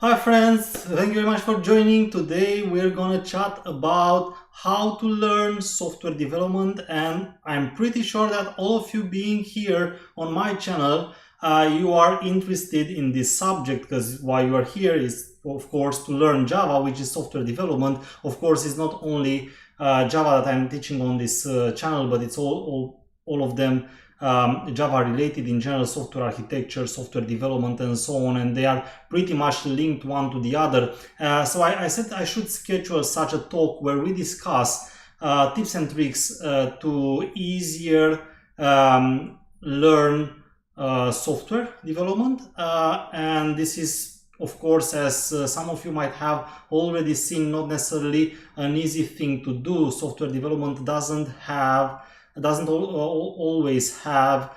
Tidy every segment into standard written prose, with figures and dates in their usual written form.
Hi friends, thank you very much for joining. Today we're gonna chat about how to learn software development, and I'm pretty sure that all of you being here on my channel, you are interested in this subject, because why you are here is of course to learn Java, which is software development. Of course, it's not only Java that I'm teaching on this channel, but it's all of them Java related in general, software architecture, software development, and so on, and they are pretty much linked one to the other. So I said I should schedule such a talk where we discuss tips and tricks to easier learn software development, and this is, of course, as some of you might have already seen, not necessarily an easy thing to do. Software development doesn't always have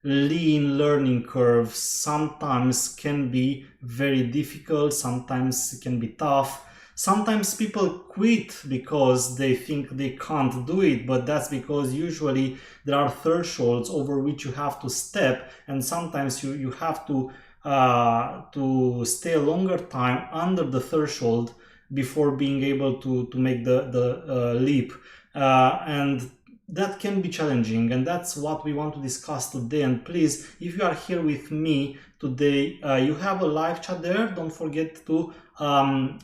lean learning curves. Sometimes can be very difficult, sometimes it can be tough. Sometimes people quit because they think they can't do it, but that's because usually there are thresholds over which you have to step, and sometimes you have to stay a longer time under the threshold before being able to make the leap. And that can be challenging, and that's what we want to discuss today. And please, if you are here with me today, you have a live chat there. Don't forget to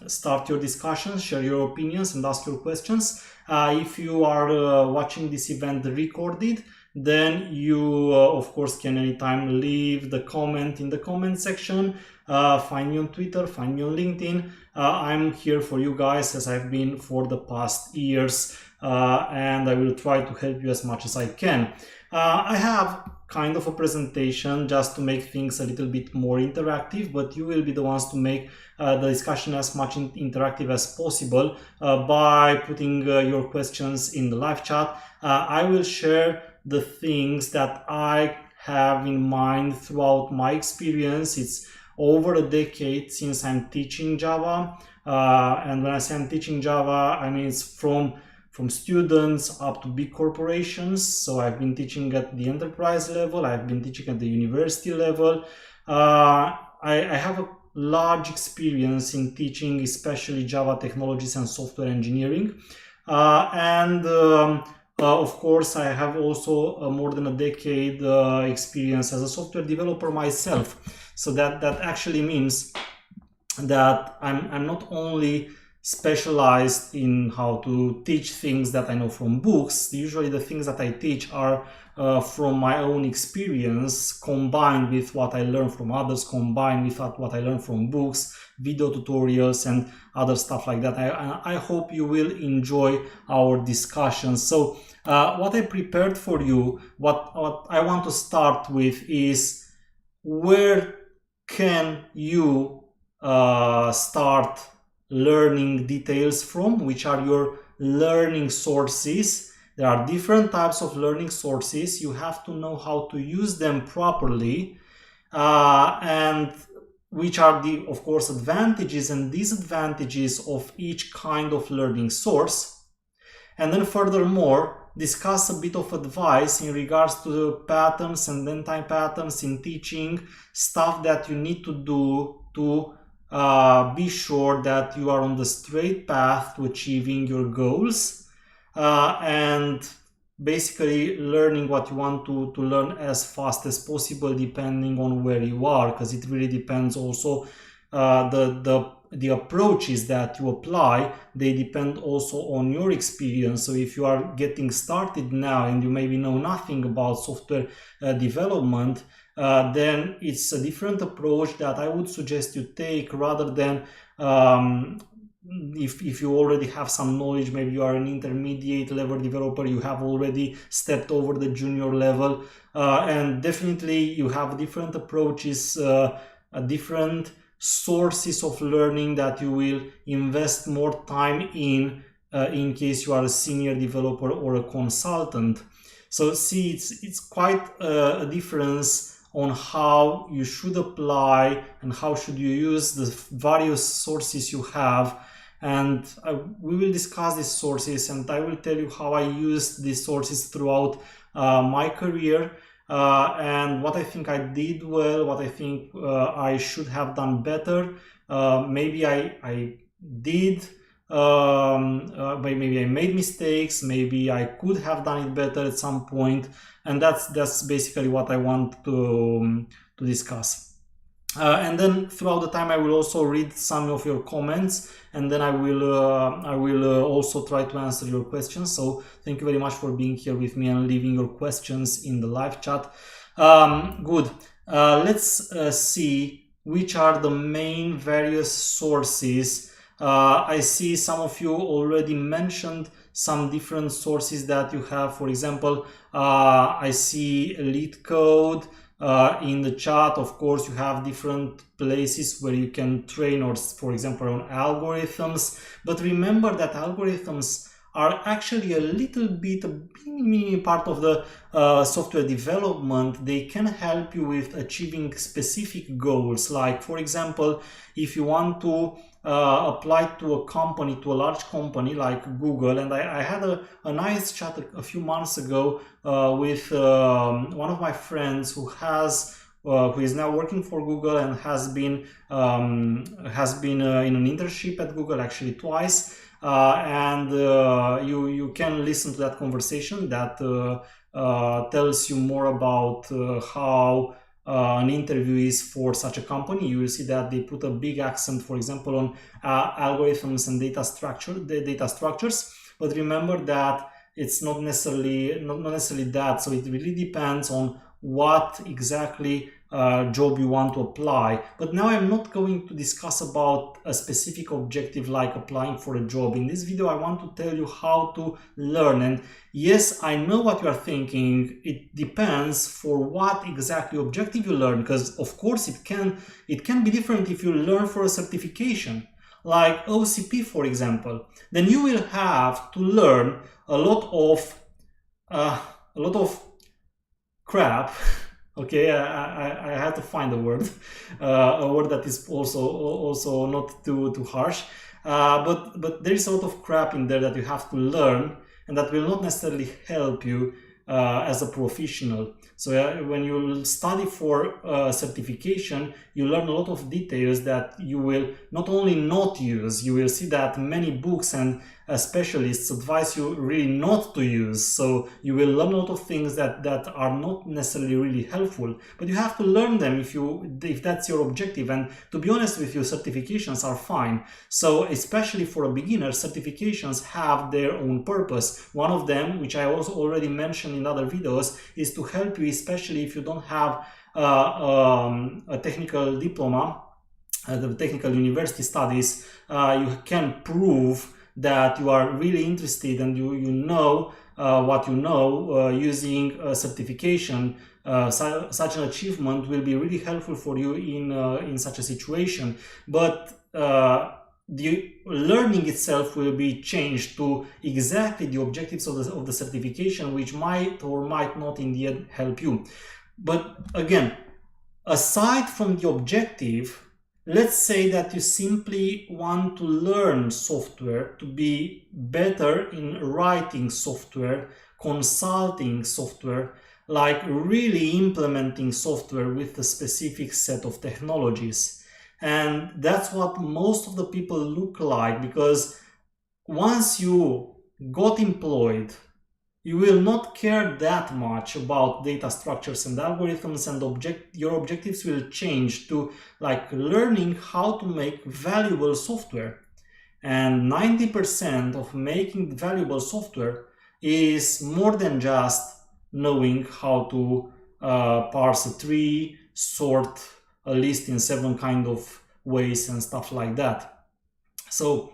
start your discussions, share your opinions, and ask your questions. If you are watching this event recorded, then you of course can anytime leave the comment in the comment section. Find me on Twitter, find me on LinkedIn. I'm here for you guys, as I've been for the past years, and I will try to help you as much as I can. I have kind of a presentation just to make things a little bit more interactive, but you will be the ones to make the discussion as much interactive as possible by putting your questions in the live chat. I will share the things that I have in mind throughout my experience. It's over a decade since I'm teaching Java, and when I say I'm teaching Java, I mean it's from students up to big corporations. So I've been teaching at the enterprise level, I've been teaching at the university level. I have a large experience in teaching, especially Java technologies and software engineering, and of course, I have also more than a decade experience as a software developer myself. So that actually means that I'm not only specialized in how to teach things that I know from books. Usually the things that I teach are from my own experience, combined with what I learn from others, combined with what I learn from books, video tutorials, and other stuff like that. I hope you will enjoy our discussions. So what I prepared for you, what I want to start with is, where can you start learning details from? Which are your learning sources? There are different types of learning sources. You have to know how to use them properly, and which are the, of course, advantages and disadvantages of each kind of learning source. And then furthermore, discuss a bit of advice in regards to the patterns and anti-patterns in teaching, stuff that you need to do to be sure that you are on the straight path to achieving your goals, and basically learning what you want to learn as fast as possible, depending on where you are, because it really depends also. The approaches that you apply, they depend also on your experience. So if you are getting started now and you maybe know nothing about software development, then it's a different approach that I would suggest you take, rather than if you already have some knowledge, maybe you are an intermediate level developer, you have already stepped over the junior level, and definitely you have different approaches, different sources of learning that you will invest more time in case you are a senior developer or a consultant. So see, it's quite a difference on how you should apply and how should you use the various sources you have. And we will discuss these sources, and I will tell you how I used these sources throughout my career, and what I think I did well, what I think I should have done better. Maybe I did, maybe I made mistakes, maybe I could have done it better at some point, and that's basically what I want to discuss. And then throughout the time I will also read some of your comments, and then I will also try to answer your questions. So thank you very much for being here with me and leaving your questions in the live chat. Good. Let's see which are the main various sources. I see some of you already mentioned some different sources that you have. For example, I see LeetCode. In the chat, of course, you have different places where you can train, or for example on algorithms, but remember that algorithms are actually a little bit, a mini part of the software development. They can help you with achieving specific goals. Like, for example, if you want to apply to a company, to a large company like Google, and I had a nice chat a few months ago with one of my friends who is now working for Google and has been in an internship at Google actually twice. And you can listen to that conversation that tells you more about how an interview is for such a company. You will see that they put a big accent, for example, on algorithms and data structures. But remember that it's not necessarily that. So it really depends on what exactly job you want to apply. But now I'm not going to discuss about a specific objective like applying for a job. In this video I want to tell you how to learn. And yes, I know what you are thinking. It depends for what exactly objective you learn, because of course it can be different if you learn for a certification like OCP, for example. Then you will have to learn a lot of crap. Okay, I had to find a word that is also not too harsh. But there is a lot of crap in there that you have to learn, and that will not necessarily help you as a professional. So when you study for certification, you learn a lot of details that you will not only not use, you will see that many books and specialists advise you really not to use. So you will learn a lot of things that are not necessarily really helpful, but you have to learn them if that's your objective. And to be honest with you, certifications are fine. So especially for a beginner, certifications have their own purpose. One of them, which I also already mentioned in other videos, is to help you, especially if you don't have a technical diploma, the technical university studies. You can prove that you are really interested and you know what you know using a certification. Such an achievement will be really helpful for you in such a situation. But the learning itself will be changed to exactly the objectives of the certification, which might or might not in the end help you. But again, aside from the objective, let's say that you simply want to learn software, to be better in writing software, consulting software, like really implementing software with a specific set of technologies. And that's what most of the people look like, because once you got employed, you will not care that much about data structures and algorithms, and your objectives will change to like learning how to make valuable software. And 90% of making valuable software is more than just knowing how to parse a tree, sort a list in 7 kind of ways and stuff like that. So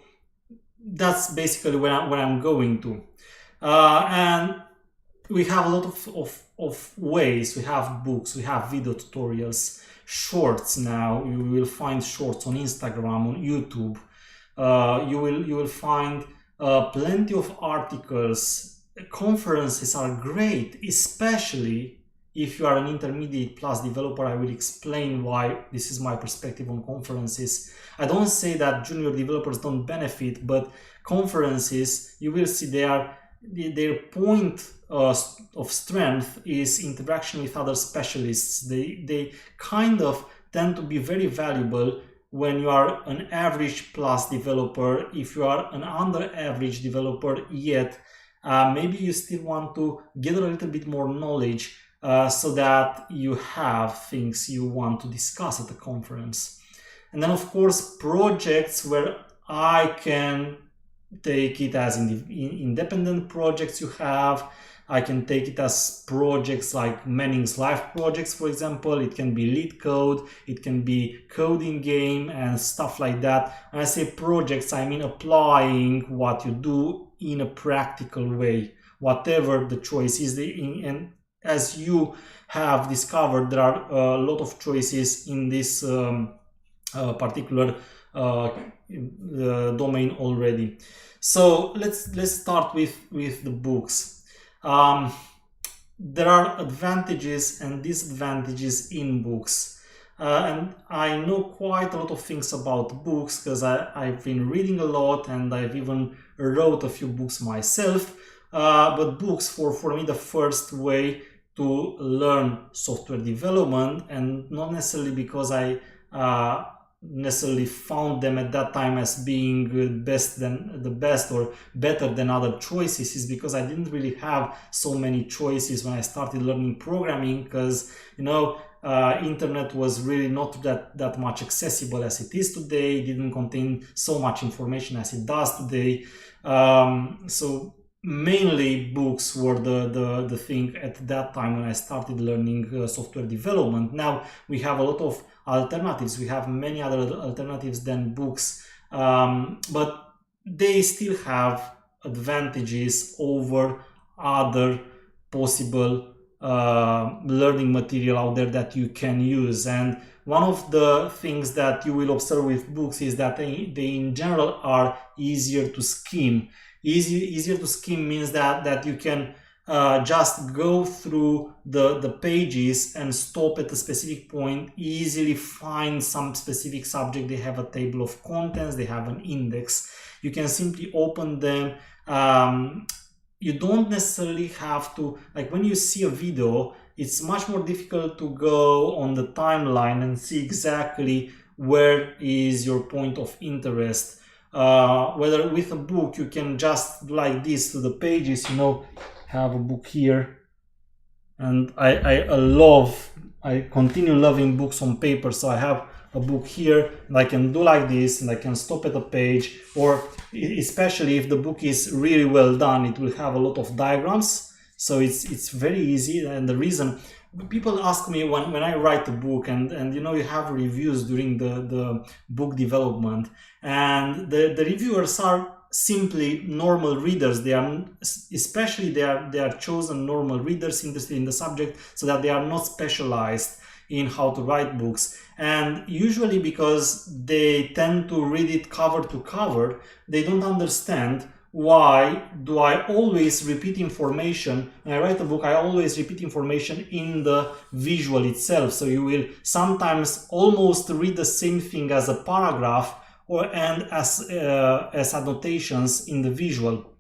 that's basically where I'm going to. And we have a lot of ways. We have books, we have video tutorials, shorts. Now you will find shorts on Instagram, on YouTube. You will find plenty of articles. Conferences are great, especially if you are an intermediate plus developer. I will explain why this is my perspective on conferences. I don't say that junior developers don't benefit, but conferences, you will see, they are their point of strength is interaction with other specialists. They kind of tend to be very valuable when you are an average plus developer. If you are an under average developer yet, maybe you still want to gather a little bit more knowledge so that you have things you want to discuss at the conference. And then, of course, projects where I can take it as independent projects you have. I can take it as projects like Manning's Life projects, for example. It can be LeetCode, it can be coding game and stuff like that. When I say projects, I mean applying what you do in a practical way, whatever the choice is. And as you have discovered, there are a lot of choices in this particular domain already. So let's start with the books. There are advantages and disadvantages in books, and I know quite a lot of things about books because I've been reading a lot and I've even wrote a few books myself. But books for me the first way to learn software development, and not necessarily because I necessarily found them at that time as being the best or better than other choices, is because I didn't really have so many choices when I started learning programming, because internet was really not that much accessible as it is today. It didn't contain so much information as it does today. So mainly books were the thing at that time when I started learning software development. Now we have a lot of alternatives. We have many other alternatives than books, but they still have advantages over other possible learning material out there that you can use. And one of the things that you will observe with books is that they in general are easier to skim. Easier to skim means that you can just go through the pages and stop at a specific point, easily find some specific subject. They have a table of contents, they have an index. You can simply open them. You don't necessarily have to, like when you see a video, it's much more difficult to go on the timeline and see exactly where is your point of interest. Whether with a book, you can just like this to the pages, have a book here, and I continue loving books on paper. So I have a book here and I can do like this and I can stop at a page, or especially if the book is really well done, it will have a lot of diagrams. So it's very easy. And the reason people ask me when I write a book, and you have reviews during the book development, and the reviewers are simply normal readers. They are chosen normal readers interested in the subject, so that they are not specialized in how to write books. And usually, because they tend to read it cover to cover, they don't understand why do I always repeat information. When I write a book, I always repeat information in the visual itself. So you will sometimes almost read the same thing as a paragraph and as annotations in the visual.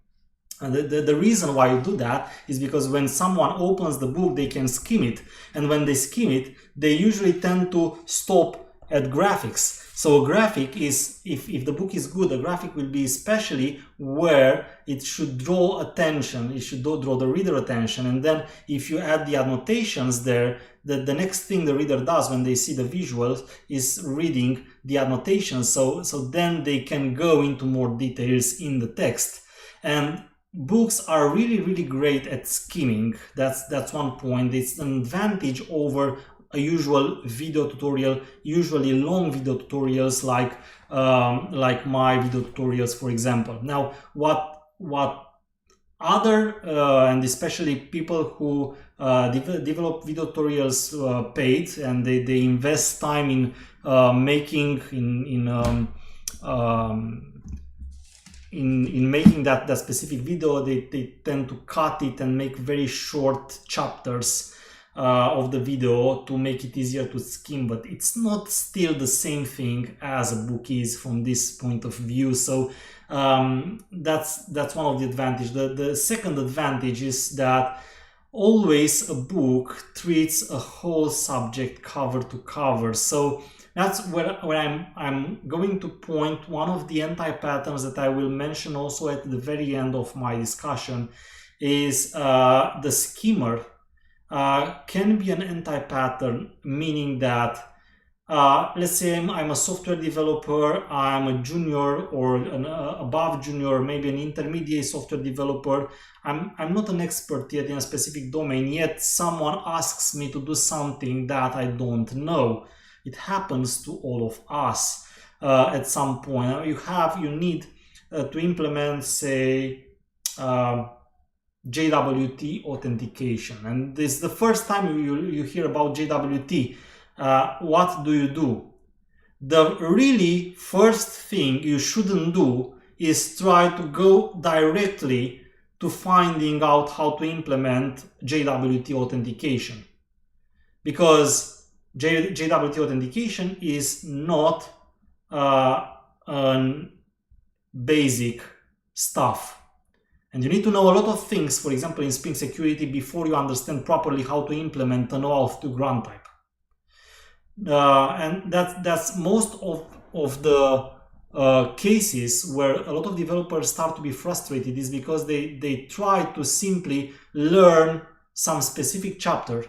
And the reason why you do that is because when someone opens the book, they can skim it. And when they skim it, they usually tend to stop at graphics. So a graphic is, if the book is good, a graphic will be especially where it should draw attention. It should draw the reader attention. And then if you add the annotations there, the next thing the reader does when they see the visuals is reading the annotations. So then they can go into more details in the text. And books are really, really great at skimming. That's one point. It's an advantage over a usual video tutorial, usually long video tutorials like my video tutorials, for example. Now, what other and especially people who develop video tutorials paid, and they invest time in making in making that specific video, they tend to cut it and make very short chapters of the video to make it easier to skim, but it's not still the same thing as a book is from this point of view. So That's one of the advantages. The second advantage is that always a book treats a whole subject cover to cover. So that's where I'm going to point one of the anti-patterns that I will mention also at the very end of my discussion is the skimmer can be an anti-pattern, meaning that let's say I'm a software developer, I'm a junior or an above junior, maybe an intermediate software developer. I'm not an expert yet in a specific domain, yet someone asks me to do something that I don't know. It happens to all of us at some point. You need to implement, say, JWT authentication, and this is the first time you hear about JWT. What do? The really first thing you shouldn't do is try to go directly to finding out how to implement JWT authentication, because JWT authentication is not basic stuff. And you need to know a lot of things, for example, in Spring Security, before you understand properly how to implement an OAuth 2 grant type. And that's most of the cases where a lot of developers start to be frustrated, is because they try to simply learn some specific chapter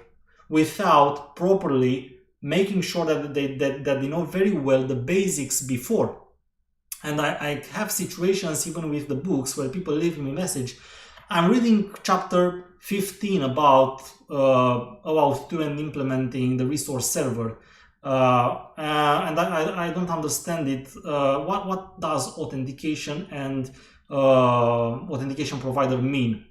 without properly making sure that they know very well the basics before. And I have situations even with the books where people leave me a message. I'm reading chapter 15 about OAuth 2 and implementing the resource server. And I don't understand it. What does authentication and authentication provider mean?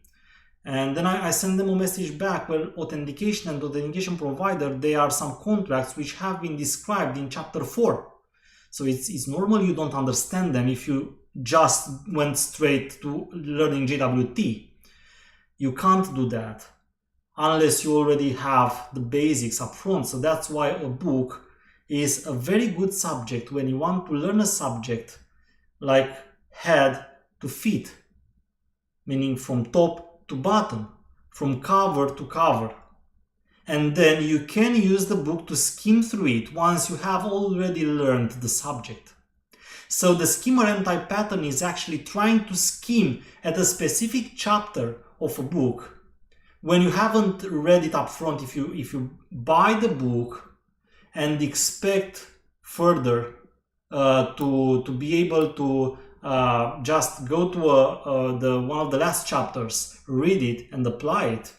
And then I send them a message back. Well, authentication and authentication provider, they are some contracts which have been described in chapter 4. So it's normal you don't understand them if you just went straight to learning JWT. You can't do that unless you already have the basics up front. So that's why a book is a very good subject when you want to learn a subject like head to feet, meaning from top to bottom, from cover to cover. And then you can use the book to skim through it once you have already learned the subject. So the skimmer anti-pattern is actually trying to skim at a specific chapter of a book when you haven't read it up front. If you buy the book and expect further to be able to just go to one of the last chapters, read it and apply it,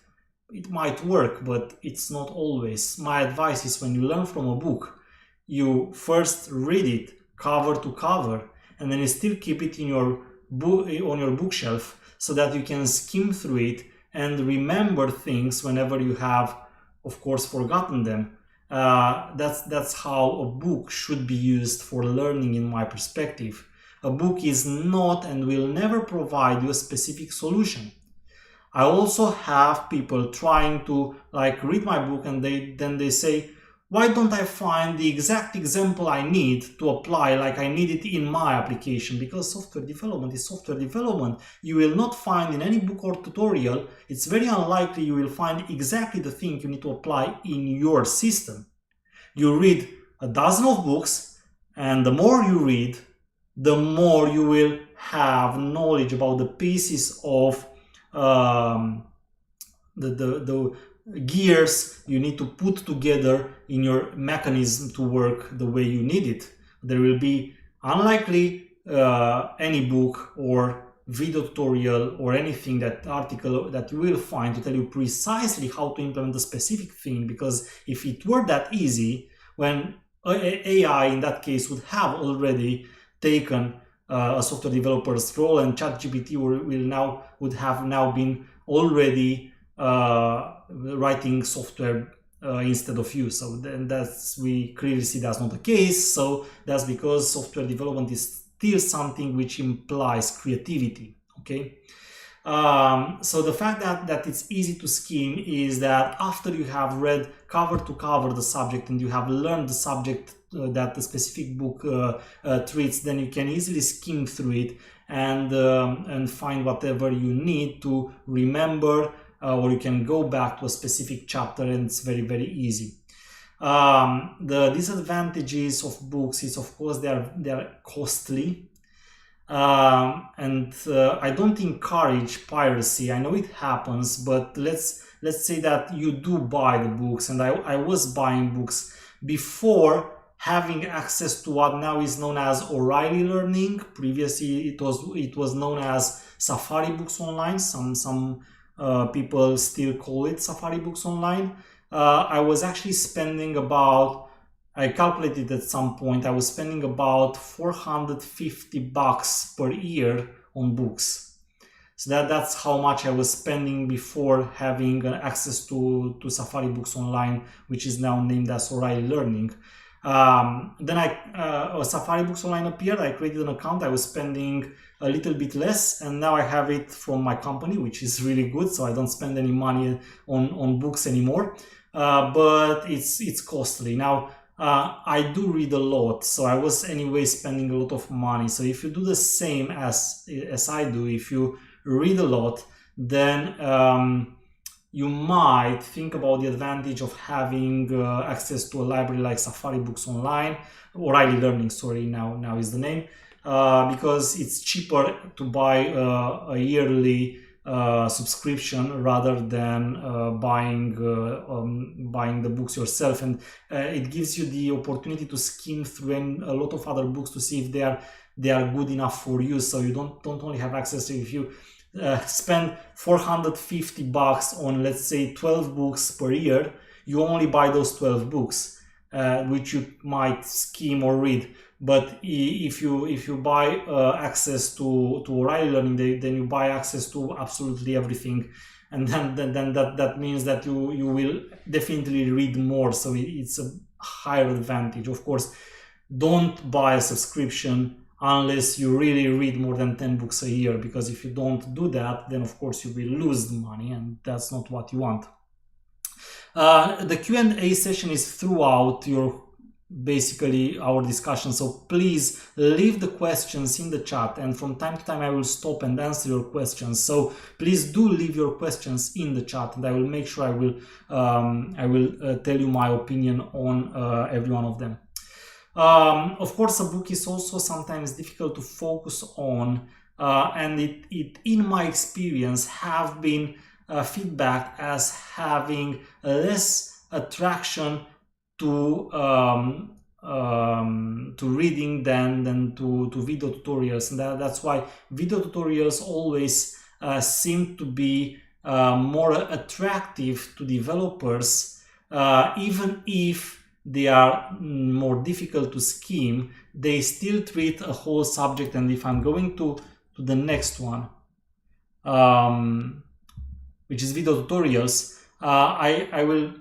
it might work, but it's not always. My advice is, when you learn from a book, you first read it cover to cover, and then you still keep it in your book, on your bookshelf, so that you can skim through it and remember things whenever you have, of course, forgotten them. That's how a book should be used for learning, in my perspective. A book is not and will never provide you a specific solution. I also have people trying to read my book, and then they say, why don't I find the exact example I need to apply like I need it in my application? Because software development is software development. You will not find in any book or tutorial, it's very unlikely you will find exactly the thing you need to apply in your system. You read a dozen of books, and the more you read, the more you will have knowledge about the pieces of the gears you need to put together in your mechanism to work the way you need it. There will be unlikely any book or video tutorial or anything, that article that you will find to tell you precisely how to implement a specific thing, because if it were that easy, when AI in that case would have already taken a software developer's role, and ChatGPT would have now been already writing software instead of you. So then we clearly see that's not the case. So that's because software development is still something which implies creativity. Okay. So the fact that it's easy to skim is that after you have read cover to cover the subject and you have learned the subject that the specific book treats, then you can easily skim through it and find whatever you need to remember, or you can go back to a specific chapter, and it's very, very easy. The disadvantages of books is, of course, they are costly, and I don't encourage piracy. I know it happens, but let's say that you do buy the books, and I was buying books before having access to what now is known as O'Reilly Learning. Previously it was known as Safari Books Online. Some people still call it Safari Books Online. I was actually spending about, I calculated at some point, I was spending about $450 per year on books. So that's how much I was spending before having access to Safari Books Online, which is now named as O'Reilly Learning. Then Safari Books Online appeared, I created an account, I was spending a little bit less, and now I have it from my company, which is really good, so I don't spend any money on books anymore. But it's costly. Now, I do read a lot, so I was anyway spending a lot of money. So if you do the same as I do, if you read a lot, then you might think about the advantage of having access to a library like Safari Books Online, O'Reilly Learning, sorry, now is the name, because it's cheaper to buy a yearly subscription rather than buying the books yourself, and it gives you the opportunity to skim through a lot of other books to see if they are good enough for you. So you don't only have access to, if you spend $450 on, let's say, 12 books per year, you only buy those 12 books, which you might skim or read. But if you buy access to O'Reilly Learning, then you buy access to absolutely everything, and then that means that you will definitely read more. So it's a higher advantage. Of course, don't buy a subscription unless you really read more than 10 books a year, because if you don't do that, then of course you will lose the money, and that's not what you want. The Q&A session is throughout basically our discussion, so please leave the questions in the chat, and from time to time I will stop and answer your questions. So please do leave your questions in the chat, and I will make sure I will tell you my opinion on every one of them. Of course, a book is also sometimes difficult to focus on, and it in my experience have been feedback as having less attraction to reading than to video tutorials, and that's why video tutorials always seem to be more attractive to developers, even if they are more difficult to skim. They still treat a whole subject. And if I'm going to the next one, which is video tutorials, I will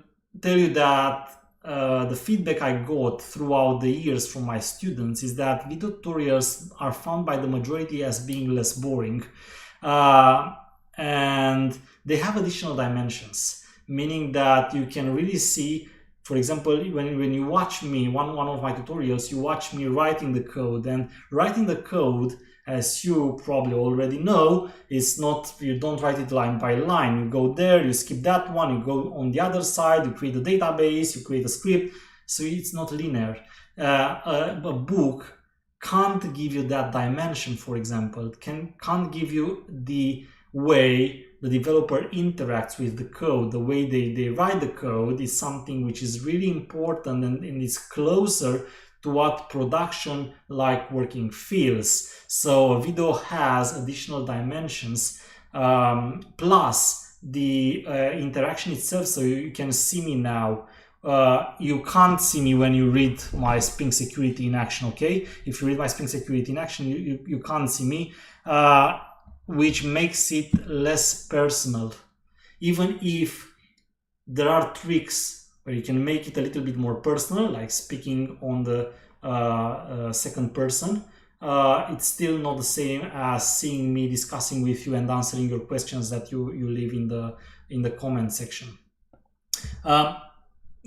tell you that the feedback I got throughout the years from my students is that video tutorials are found by the majority as being less boring, and they have additional dimensions, meaning that you can really see, for example, when you watch me, one of my tutorials, you watch me writing the code, and writing the code, as you probably already know, is not, you don't write it line by line. You go there, you skip that one, you go on the other side, you create a database, you create a script. So it's not linear. A book can't give you that dimension, for example. Can't give you the way the developer interacts with the code. The way they write the code is something which is really important, and is closer to what production like working feels. So a video has additional dimensions, plus the interaction itself. So you can see me now. You can't see me when you read my Spring Security in action, okay? If you read my Spring Security in action, you can't see me, which makes it less personal. Even if there are tricks where you can make it a little bit more personal, like speaking on the second person, it's still not the same as seeing me discussing with you and answering your questions that you leave in the comment section.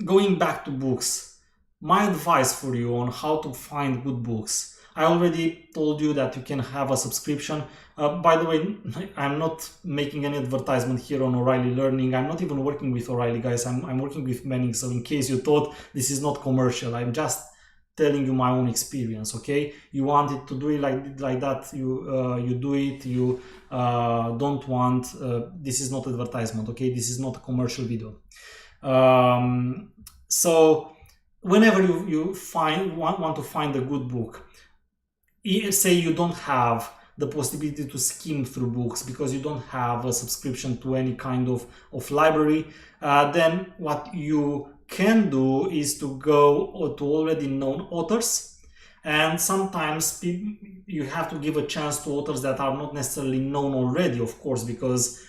Going back to books, my advice for you on how to find good books. I already told you that you can have a subscription. By the way, I'm not making any advertisement here on O'Reilly Learning. I'm not even working with O'Reilly, guys. I'm working with Manning. So in case you thought this is not commercial, I'm just telling you my own experience. Okay, you wanted to do it like that, you do it. You don't want. This is not advertisement. Okay, this is not a commercial video. So whenever you want to find a good book, say you don't have the possibility to skim through books because you don't have a subscription to any kind of library, then what you can do is to go to already known authors. And sometimes you have to give a chance to authors that are not necessarily known already, of course, because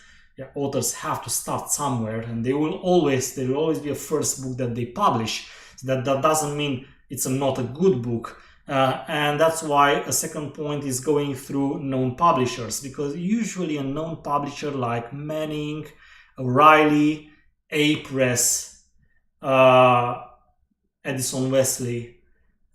authors have to start somewhere, and there will always be a first book that they publish. So that doesn't mean it's not a good book. And that's why a second point is going through known publishers, because usually a known publisher like Manning, O'Reilly, A-Press, Addison Wesley,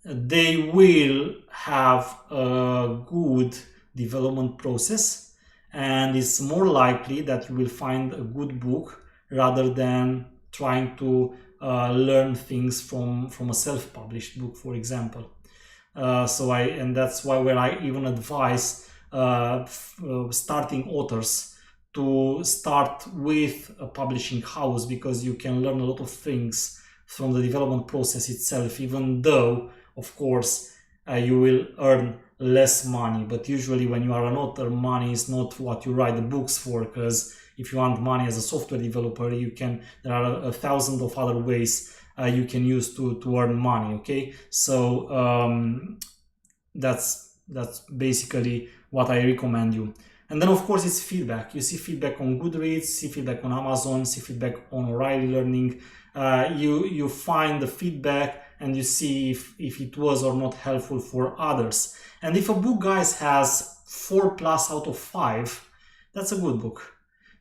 they will have a good development process, and it's more likely that you will find a good book rather than trying to learn things from a self-published book, for example. And that's why when I even advise starting authors to start with a publishing house, because you can learn a lot of things from the development process itself, even though, of course, you will earn less money. But usually when you are an author, money is not what you write the books for, because if you want money as a software developer, there are 1,000 of other ways you can use to earn money. Okay, so that's basically what I recommend you. And then of course it's feedback. You see feedback on Goodreads, see feedback on Amazon, see feedback on O'Reilly Learning. You find the feedback and you see if it was or not helpful for others. And if a book, guys, has 4+ out of 5, that's a good book.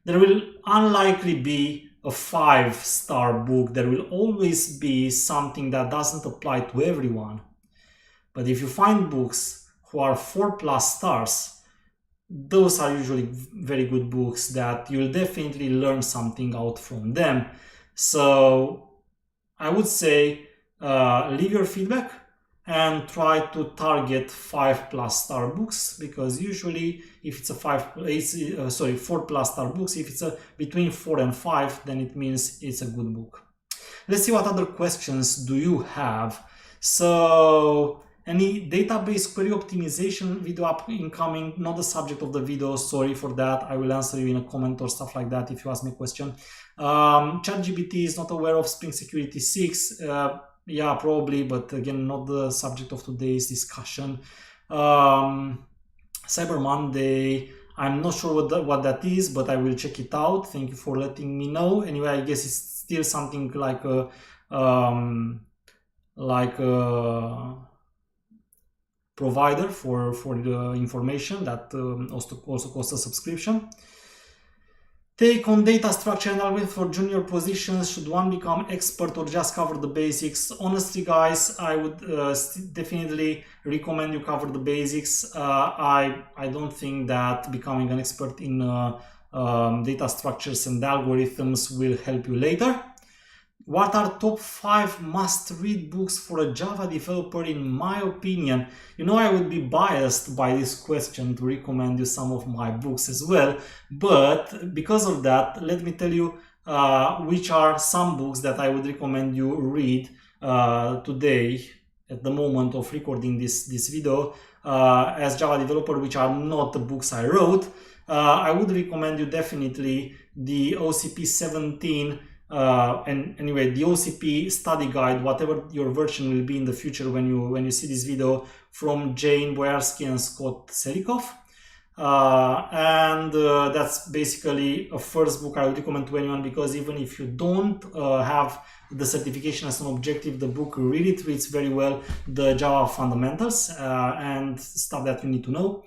There will unlikely be a 5-star book. There will always be something that doesn't apply to everyone. But if you find books who are 4+ stars, those are usually very good books that you'll definitely learn something out from them. So I would say leave your feedback and try to target 5+ star books, because usually if it's a 4+ star books, if it's between 4 and 5, then it means it's a good book. Let's see what other questions do you have. So any database query optimization video incoming, not the subject of the video, sorry for that. I will answer you in a comment or stuff like that if you ask me a question. ChatGPT is not aware of Spring Security 6. Yeah, probably, but again, not the subject of today's discussion. Cyber Monday, I'm not sure what that is, but I will check it out. Thank you for letting me know. Anyway, I guess it's still something like a provider for the information that also costs a subscription. Take on data structure and algorithm for junior positions. Should one become expert or just cover the basics? Honestly, guys, I would definitely recommend you cover the basics. I don't think that becoming an expert in data structures and algorithms will help you later. What are top 5 must-read books for a Java developer in my opinion? You know, I would be biased by this question to recommend you some of my books as well, but because of that, let me tell you which are some books that I would recommend you read today at the moment of recording this video as Java developer, which are not the books I wrote. I would recommend you definitely the OCP 17 and anyway, the OCP study guide, whatever your version will be in the future when you see this video, from Jane Boyarsky and Scott Selikoff. And that's basically a first book I would recommend to anyone, because even if you don't have the certification as an objective, the book really treats very well the Java fundamentals and stuff that you need to know.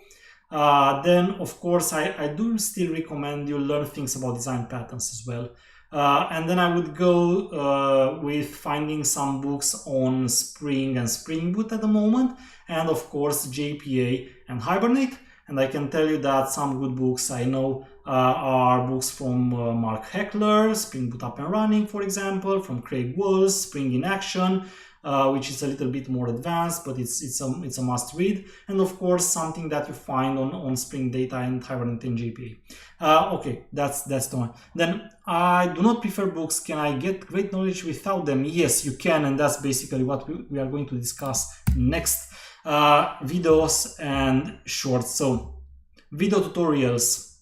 Then, of course, I do still recommend you learn things about design patterns as well. And then I would go with finding some books on Spring and Spring Boot at the moment, and of course JPA and Hibernate. And I can tell you that some good books I know are books from Mark Heckler, Spring Boot Up and Running, for example, from Craig Walls, Spring in Action, which is a little bit more advanced, but it's a must read. And of course, something that you find on Spring Data and Hibernate and JPA. Okay, that's the one. Then I do not prefer books. Can I get great knowledge without them? Yes, you can, and that's basically what we are going to discuss next. Videos and shorts. So video tutorials,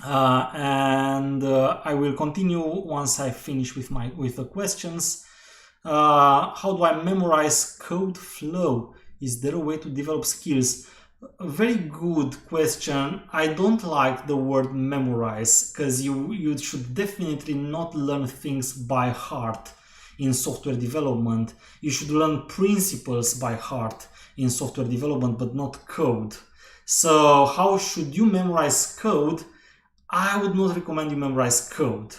and I will continue once I finish with the questions. How do I memorize code flow? Is there a way to develop skills? A very good question. I don't like the word memorize, because you should definitely not learn things by heart in software development. You should learn principles by heart in software development, but not code. So how should you memorize code? I would not recommend you memorize code.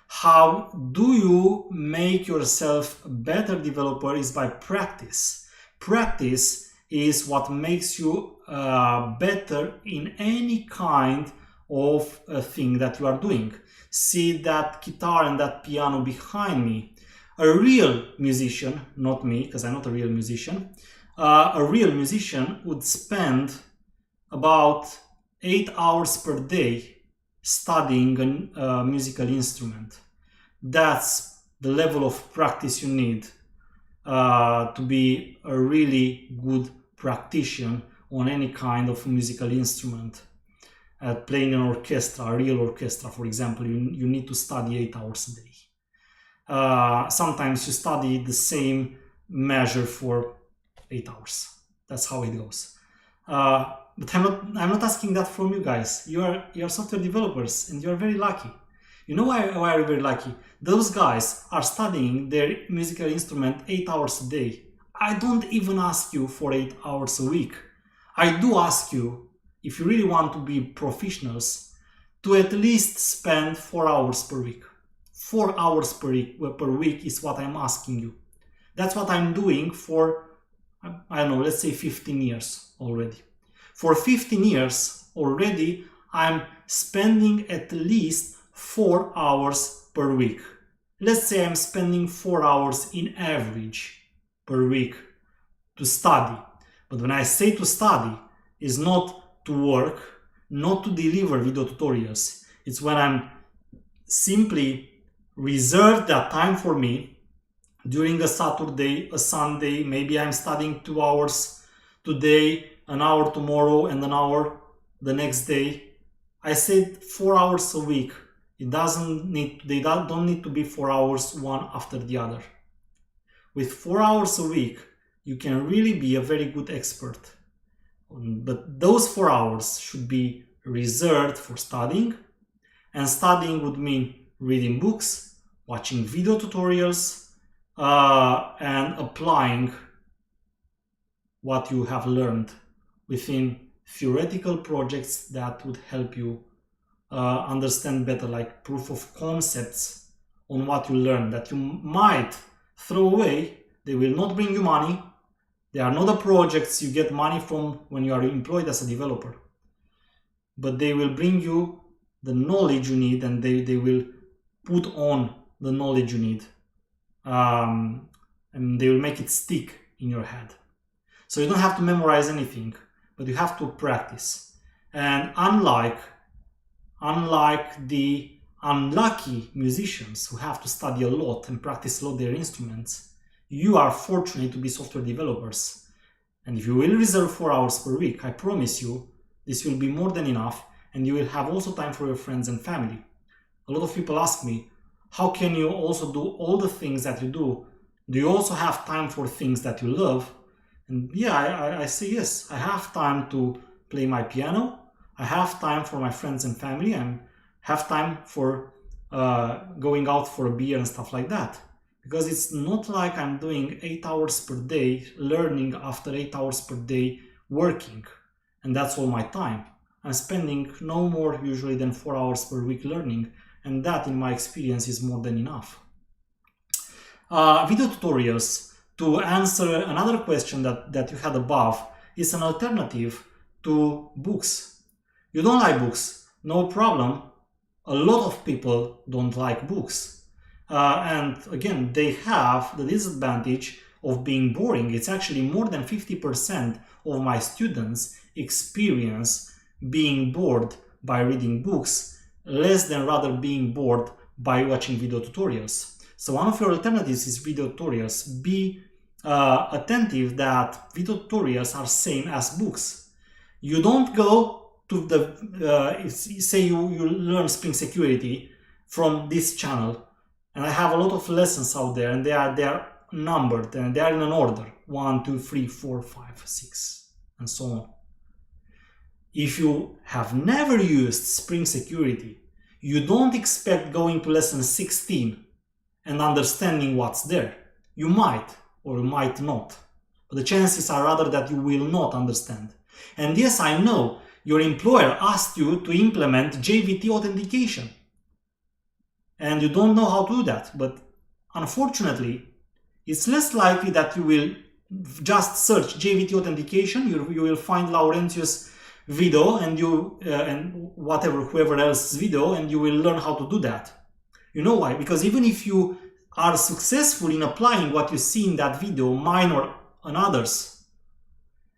How do you make yourself a better developer is by practice. Practice is what makes you better in any kind of thing that you are doing. See that guitar and that piano behind me. A real musician, not me, because I'm not a real musician, a real musician would spend about 8 hours per day studying a musical instrument. That's the level of practice you need to be a really good practitioner on any kind of musical instrument. Playing an orchestra, a real orchestra, for example, you need to study 8 hours a day. Sometimes you study the same measure for 8 hours. That's how it goes. But I'm not asking that from you guys. You are software developers, and you are very lucky. You know why are you very lucky? Those guys are studying their musical instrument 8 hours a day. I don't even ask you for 8 hours a week. I do ask you, if you really want to be professionals, to at least spend 4 hours per week. 4 hours per week is what I'm asking you. That's what I'm doing for, I don't know, let's say 15 years already. For 15 years already, I'm spending at least 4 hours per week. Let's say I'm spending 4 hours in average per week to study. But when I say to study, it's not to work, not to deliver video tutorials. It's when I'm simply reserve that time for me during a Saturday, a Sunday. Maybe I'm studying 2 hours today, an hour tomorrow, and an hour the next day. I said 4 hours a week. They don't need to be 4 hours one after the other. With 4 hours a week, you can really be a very good expert. But those 4 hours should be reserved for studying. And studying would mean reading books, watching video tutorials, and applying what you have learned within theoretical projects that would help you understand better, like proof of concepts on what you learn that you might throw away. They will not bring you money. They are not the projects you get money from when you are employed as a developer. But they will bring you the knowledge you need, and they will put on the knowledge you need. And they will make it stick in your head. So you don't have to memorize anything, but you have to practice. And unlike the unlucky musicians who have to study a lot and practice a lot their instruments, you are fortunate to be software developers. And if you will reserve 4 hours per week, I promise you, this will be more than enough, and you will have also time for your friends and family. A lot of people ask me, how can you also do all the things that you do? Do you also have time for things that you love? And yeah, I say yes. I have time to play my piano. I have time for my friends and family. I have time for going out for a beer and stuff like that. Because it's not like I'm doing 8 hours per day learning after 8 hours per day working. And that's all my time. I'm spending no more usually than 4 hours per week learning. and that in my experience is more than enough. Video tutorials, to answer another question that you had above, is an alternative to books. You don't like books, no problem. A lot of people don't like books. And again, they have the disadvantage of being boring. It's actually more than 50% of my students experience being bored by reading books, less than rather being bored by watching video tutorials. So one of your alternatives is video tutorials. Be attentive that video tutorials are same as books. You don't go to the, say you learn Spring Security from this channel, and I have a lot of lessons out there, and they are numbered, and they are in an order, 1, 2, 3, 4, 5, 6, and so on. If you have never used Spring Security, you don't expect going to lesson 16 and understanding what's there. You might or you might not, but the chances are rather that you will not understand. And yes, I know your employer asked you to implement JWT authentication and you don't know how to do that, but unfortunately it's less likely that you will just search JWT authentication. You will find Laurentius' video and whoever else's video, and you will learn how to do that. You know why? Because even if you are successful in applying what you see in that video, mine or others,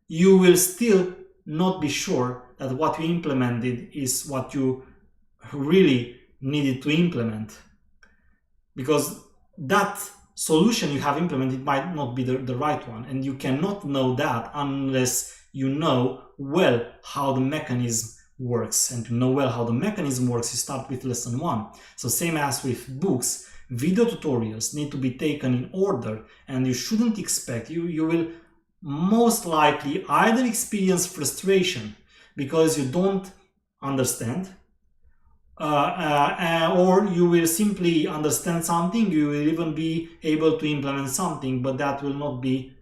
you will still not be sure that what you implemented is what you really needed to implement. Because that solution you have implemented might not be the right one, and you cannot know that unless you know well how the mechanism works. And to know well how the mechanism works, you start with lesson 1. So same as with books, video tutorials need to be taken in order, and you shouldn't expect, you will most likely either experience frustration because you don't understand, or you will simply understand something, you will even be able to implement something, but that will not be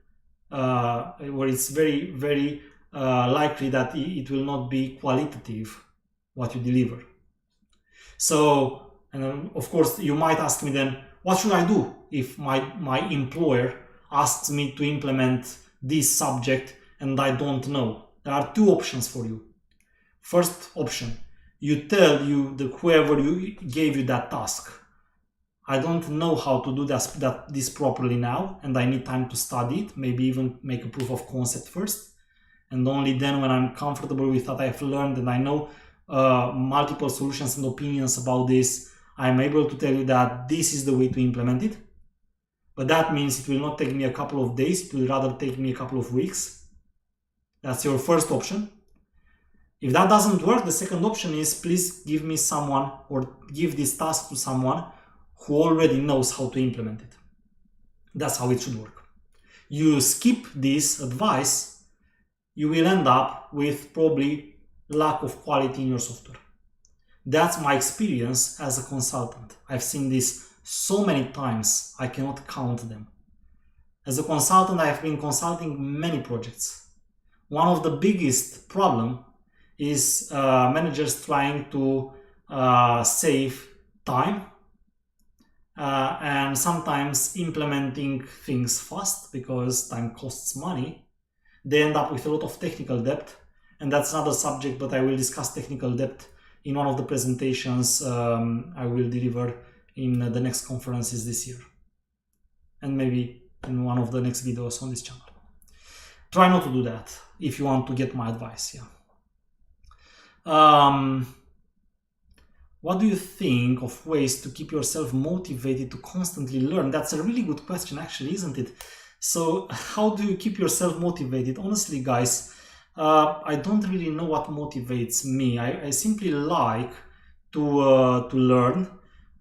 where it's very, very likely that it will not be qualitative what you deliver. So, and of course, you might ask me then, what should I do if my employer asks me to implement this subject and I don't know? There are 2 options for you. First option, you tell whoever gave you that task, I don't know how to do this properly now, and I need time to study it, maybe even make a proof of concept first. And only then, when I'm comfortable with what I've learned and I know multiple solutions and opinions about this, I'm able to tell you that this is the way to implement it. But that means it will not take me a couple of days, it will rather take me a couple of weeks. That's your first option. If that doesn't work, the second option is, please give me someone, or give this task to someone who already knows how to implement it. That's how it should work. You skip this advice, you will end up with probably lack of quality in your software. That's my experience as a consultant. I've seen this so many times, I cannot count them. As a consultant, I have been consulting many projects. One of the biggest problems is managers trying to save time and sometimes implementing things fast because time costs money. They end up with a lot of technical debt, and that's another subject, but I will discuss technical debt in one of the presentations I will deliver in the next conferences this year, and maybe in one of the next videos on this channel. Try not to do that if you want to get my advice. What do you think of ways to keep yourself motivated to constantly learn? That's a really good question, actually, isn't it? So how do you keep yourself motivated? Honestly, guys, I don't really know what motivates me. I simply like to learn,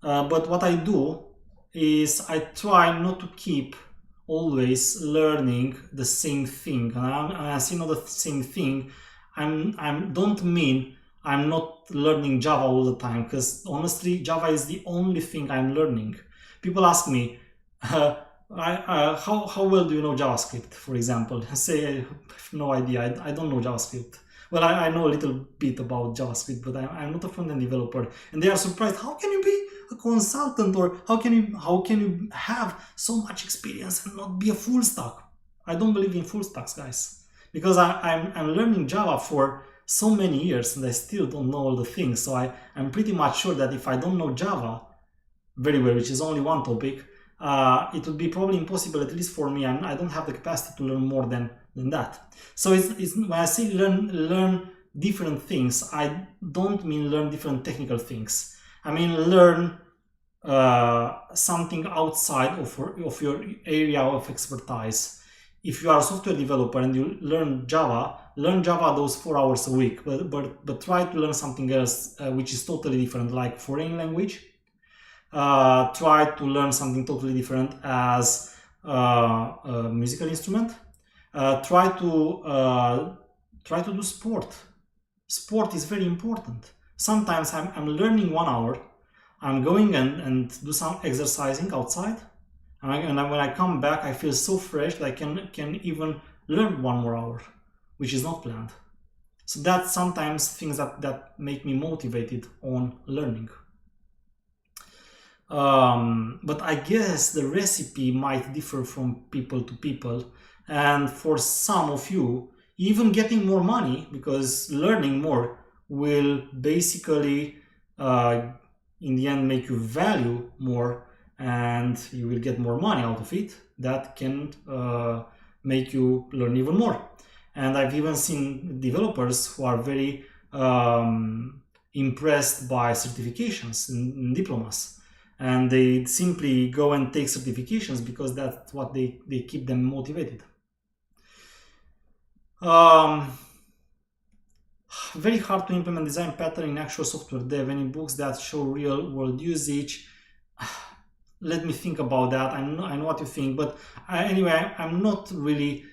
but what I do is I try not to keep always learning the same thing. And I say not the same thing, don't mean I'm not learning Java all the time, because honestly, Java is the only thing I'm learning. People ask me, how well do you know JavaScript, for example? I say, I have no idea, I don't know JavaScript. Well, I know a little bit about JavaScript, but I'm not a front-end developer, and they are surprised. How can you be a consultant, or how can you have so much experience and not be a full stack? I don't believe in full stacks, guys, because I'm learning Java for so many years and I still don't know all the things. So I'm pretty much sure that if I don't know Java very well, which is only one topic, it would be probably impossible, at least for me. I don't have the capacity to learn more than that. So it's when I say learn different things, I don't mean learn different technical things. I mean learn something outside of your area of expertise. If you are a software developer and you learn Java those 4 hours a week, but try to learn something else which is totally different, like foreign language. Try to learn something totally different as a musical instrument. Try to do sport. Sport is very important. Sometimes I'm learning 1 hour. I'm going and do some exercising outside. And when I come back, I feel so fresh that I can even learn 1 more hour, which is not planned. So that's sometimes things that make me motivated on learning. But I guess the recipe might differ from people to people. And for some of you, even getting more money, because learning more will basically, in the end, make you value more, and you will get more money out of it. That can make you learn even more. And I've even seen developers who are very impressed by certifications and diplomas, and they simply go and take certifications because that's what they keep them motivated. Very hard to implement design pattern in actual software dev. Any books that show real world usage? Let me think about that. I know what you think, but anyway, I'm not really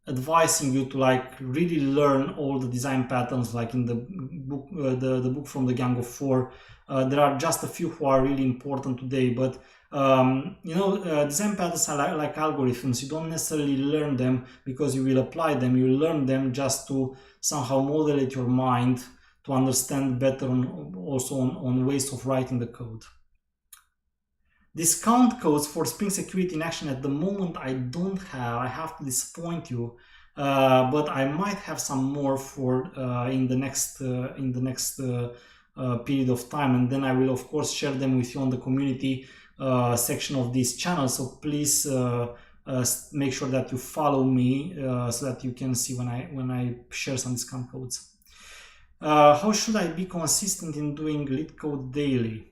advising you to like really learn all the design patterns like in the book, the book from the Gang of Four. There are just a few who are really important today, but design patterns are like algorithms. You don't necessarily learn them because you will apply them. You learn them just to somehow modulate your mind to understand better on ways of writing the code. Discount codes for Spring Security in Action at the moment I don't have. I have to disappoint you, but I might have some more for in the next period of time, and then I will of course share them with you on the community section of this channel. So please make sure that you follow me so that you can see when I share some discount codes. How should I be consistent in doing LeetCode daily?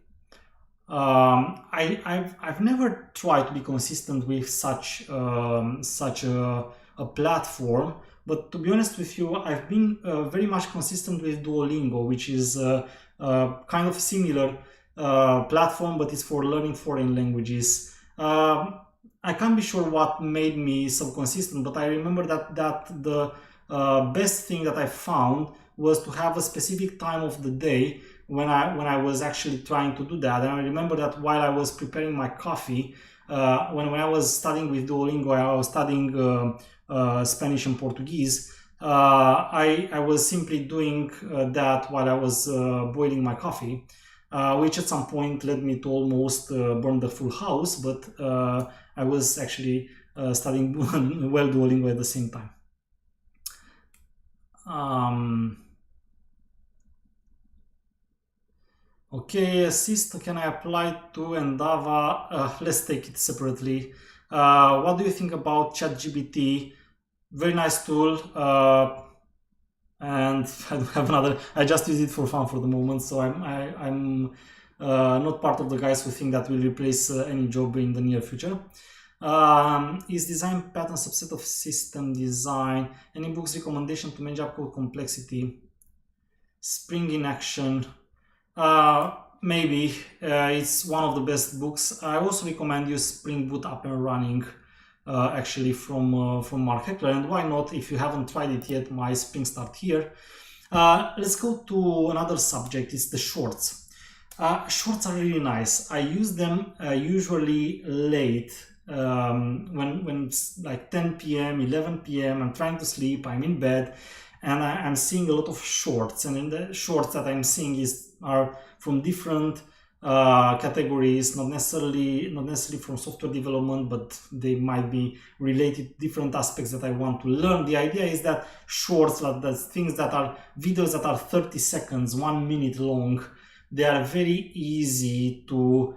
I've never tried to be consistent with such a platform, but to be honest with you, I've been very much consistent with Duolingo, which is kind of similar platform, but it's for learning foreign languages. I can't be sure what made me so consistent, but I remember that the best thing that I found was to have a specific time of the day when I was actually trying to do that. And I remember that while I was preparing my coffee, when I was studying with Duolingo, I was studying Spanish and Portuguese. I was simply doing that while I was boiling my coffee, which at some point led me to almost burn the full house, but I was actually studying well Duolingo at the same time. Okay, assist, can I apply to Endava? Let's take it separately. What do you think about ChatGPT? Very nice tool. And I don't have another. I just use it for fun for the moment, so I'm not part of the guys who think that will replace any job in the near future. Is design pattern subset of system design? Any books recommendation to manage code complexity? Spring in Action. Maybe it's one of the best books. I also recommend you Spring Boot Up and Running, actually from Mark Heckler. And why not, if you haven't tried it yet, my Spring Start here. Let's go to another subject. It's the shorts. Shorts are really nice. I use them usually late when it's like 10 p.m., 11 p.m. I'm trying to sleep, I'm in bed, and I'm seeing a lot of shorts, and in the shorts that I'm seeing are from different categories, not necessarily from software development, but they might be related to different aspects that I want to learn. The idea is that shorts, that's things that are videos that are 30 seconds, 1 minute long, they are very easy to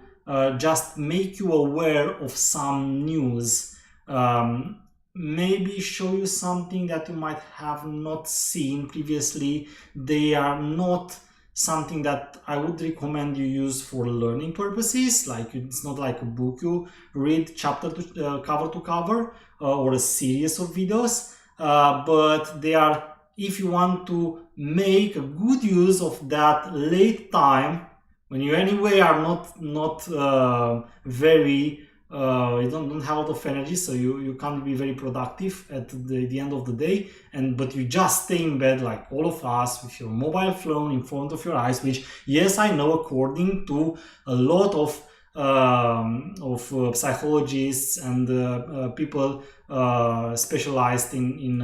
just make you aware of some news, maybe show you something that you might have not seen previously. They are not something that I would recommend you use for learning purposes. Like, it's not like a book you read chapter to cover or a series of videos, but they are, if you want to make a good use of that late time when you anyway are not very you don't have a lot of energy, so you can't be very productive at the end of the day, but you just stay in bed like all of us with your mobile phone in front of your eyes, which, yes, I know, according to a lot of psychologists and people specialized in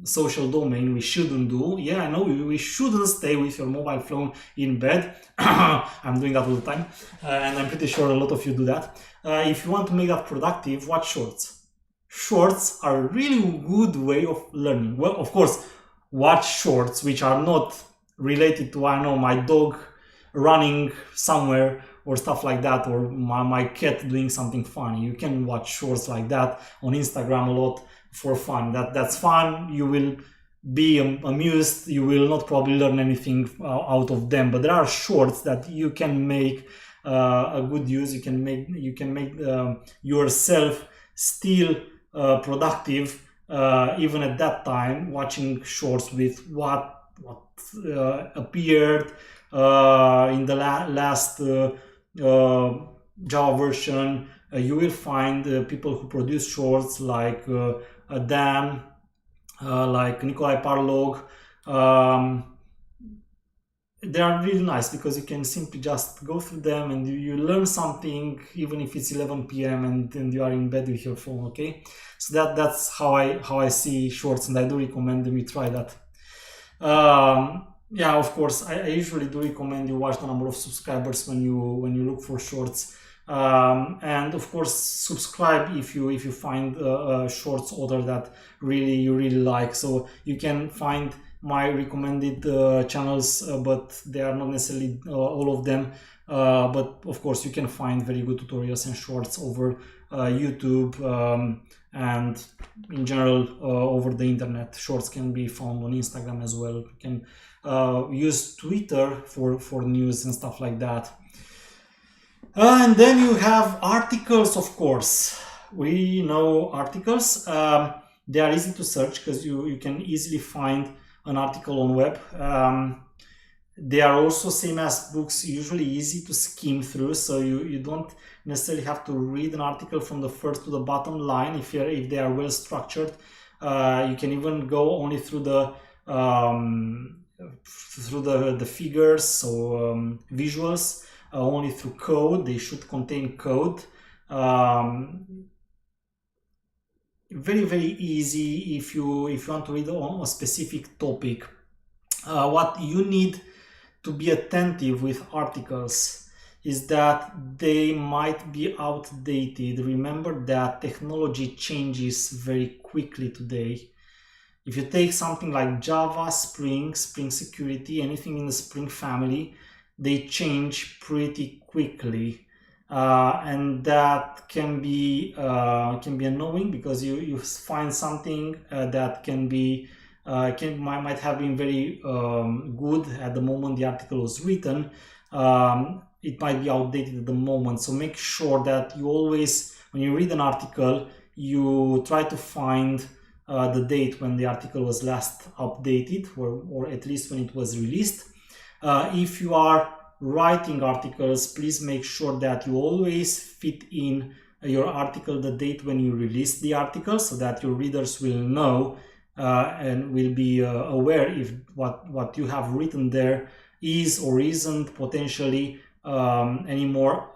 social domain, we shouldn't do. Yeah, I know we shouldn't stay with your mobile phone in bed. I'm doing that all the time, and I'm pretty sure a lot of you do that. If you want to make that productive, watch shorts. Shorts are a really good way of learning. Well, of course, watch shorts which are not related to, I know, my dog running somewhere or stuff like that, or my cat doing something funny. You can watch shorts like that on Instagram a lot for fun. That's fun. You will be amused. You will not probably learn anything out of them, but there are shorts that you can make a good use. You can make yourself still productive even at that time, watching shorts with what appeared in the last Java version. You will find people who produce shorts like Dan, like Nikolai Parlog. They are really nice because you can simply just go through them and you learn something, even if it's 11 p.m. and you are in bed with your phone. Okay, so that's how I see shorts, and I do recommend them. You try that. Yeah, of course, I usually do recommend you watch the number of subscribers when you look for shorts, and of course subscribe if you find shorts order that you really like. So you can find my recommended channels, but they are not necessarily all of them, but of course you can find very good tutorials and shorts over YouTube, and in general over the internet. Shorts can be found on Instagram as well. You can use Twitter for news and stuff like that. And then you have articles, of course. We know articles. They are easy to search because you can easily find an article on web. They are also, same as books, usually easy to skim through, so you don't necessarily have to read an article from the first to the bottom line if they are well structured. You can even go only through the figures, so visuals, only through code. They should contain code. Very, very easy if you want to read on a specific topic. What you need to be attentive with articles is that they might be outdated. Remember that technology changes very quickly today. If you take something like Java, Spring Security, anything in the Spring family, they change pretty quickly. And that can be annoying because you find something that might have been very good at the moment the article was written. It might be outdated at the moment, so make sure that you always, when you read an article, you try to find the date when the article was last updated, or at least when it was released. If you are writing articles, please make sure that you always fit in your article the date when you released the article, so that your readers will know and will be aware if what you have written there is or isn't potentially anymore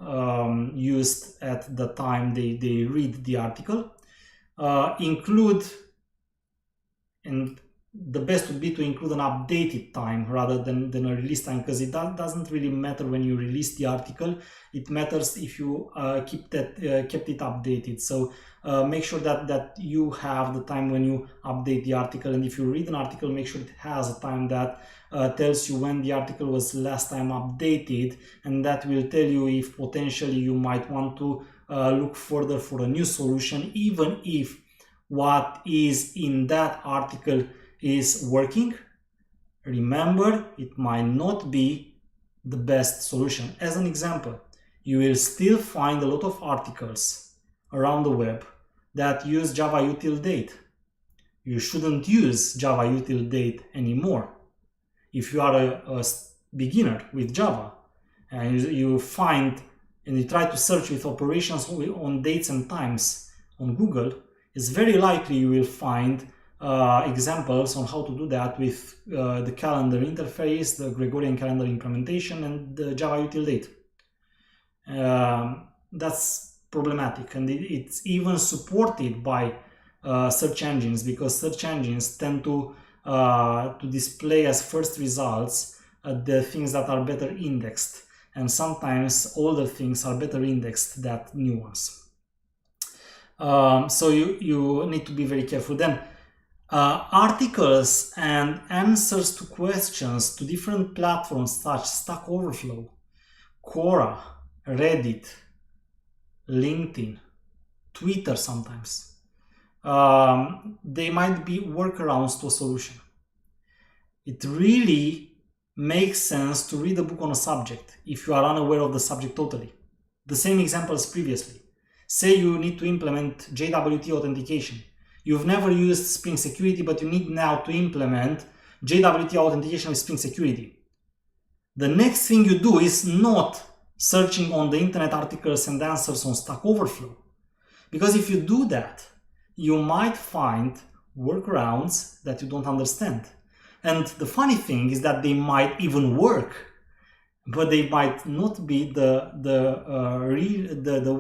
used at the time they read the article. Include, and the best would be to include an updated time rather than a release time, because it doesn't really matter when you release the article. It matters if you kept it updated. So make sure that you have the time when you update the article, and if you read an article, make sure it has a time that tells you when the article was last time updated, and that will tell you if potentially you might want to look further for a new solution, even if what is in that article is working. Remember, it might not be the best solution. As an example, you will still find a lot of articles around the web that use Java util date. You shouldn't use Java util date anymore. If you are a beginner with Java and you find and you try to search with operations on dates and times on Google, it's very likely you will find examples on how to do that with the calendar interface, the Gregorian calendar implementation, and the Java util date. That's problematic, and it's even supported by search engines, because search engines tend to display as first results the things that are better indexed, and sometimes older things are better indexed than new ones. So you need to be very careful. Then articles and answers to questions to different platforms such Stack Overflow, Quora, Reddit, LinkedIn, Twitter sometimes. They might be workarounds to a solution. It really makes sense to read a book on a subject if you are unaware of the subject totally. The same example as previously. Say you need to implement JWT authentication. You've never used Spring Security, but you need now to implement JWT authentication with Spring Security. The next thing you do is not searching on the internet articles and answers on Stack Overflow. Because if you do that, you might find workarounds that you don't understand. And the funny thing is that they might even work, but they might not be the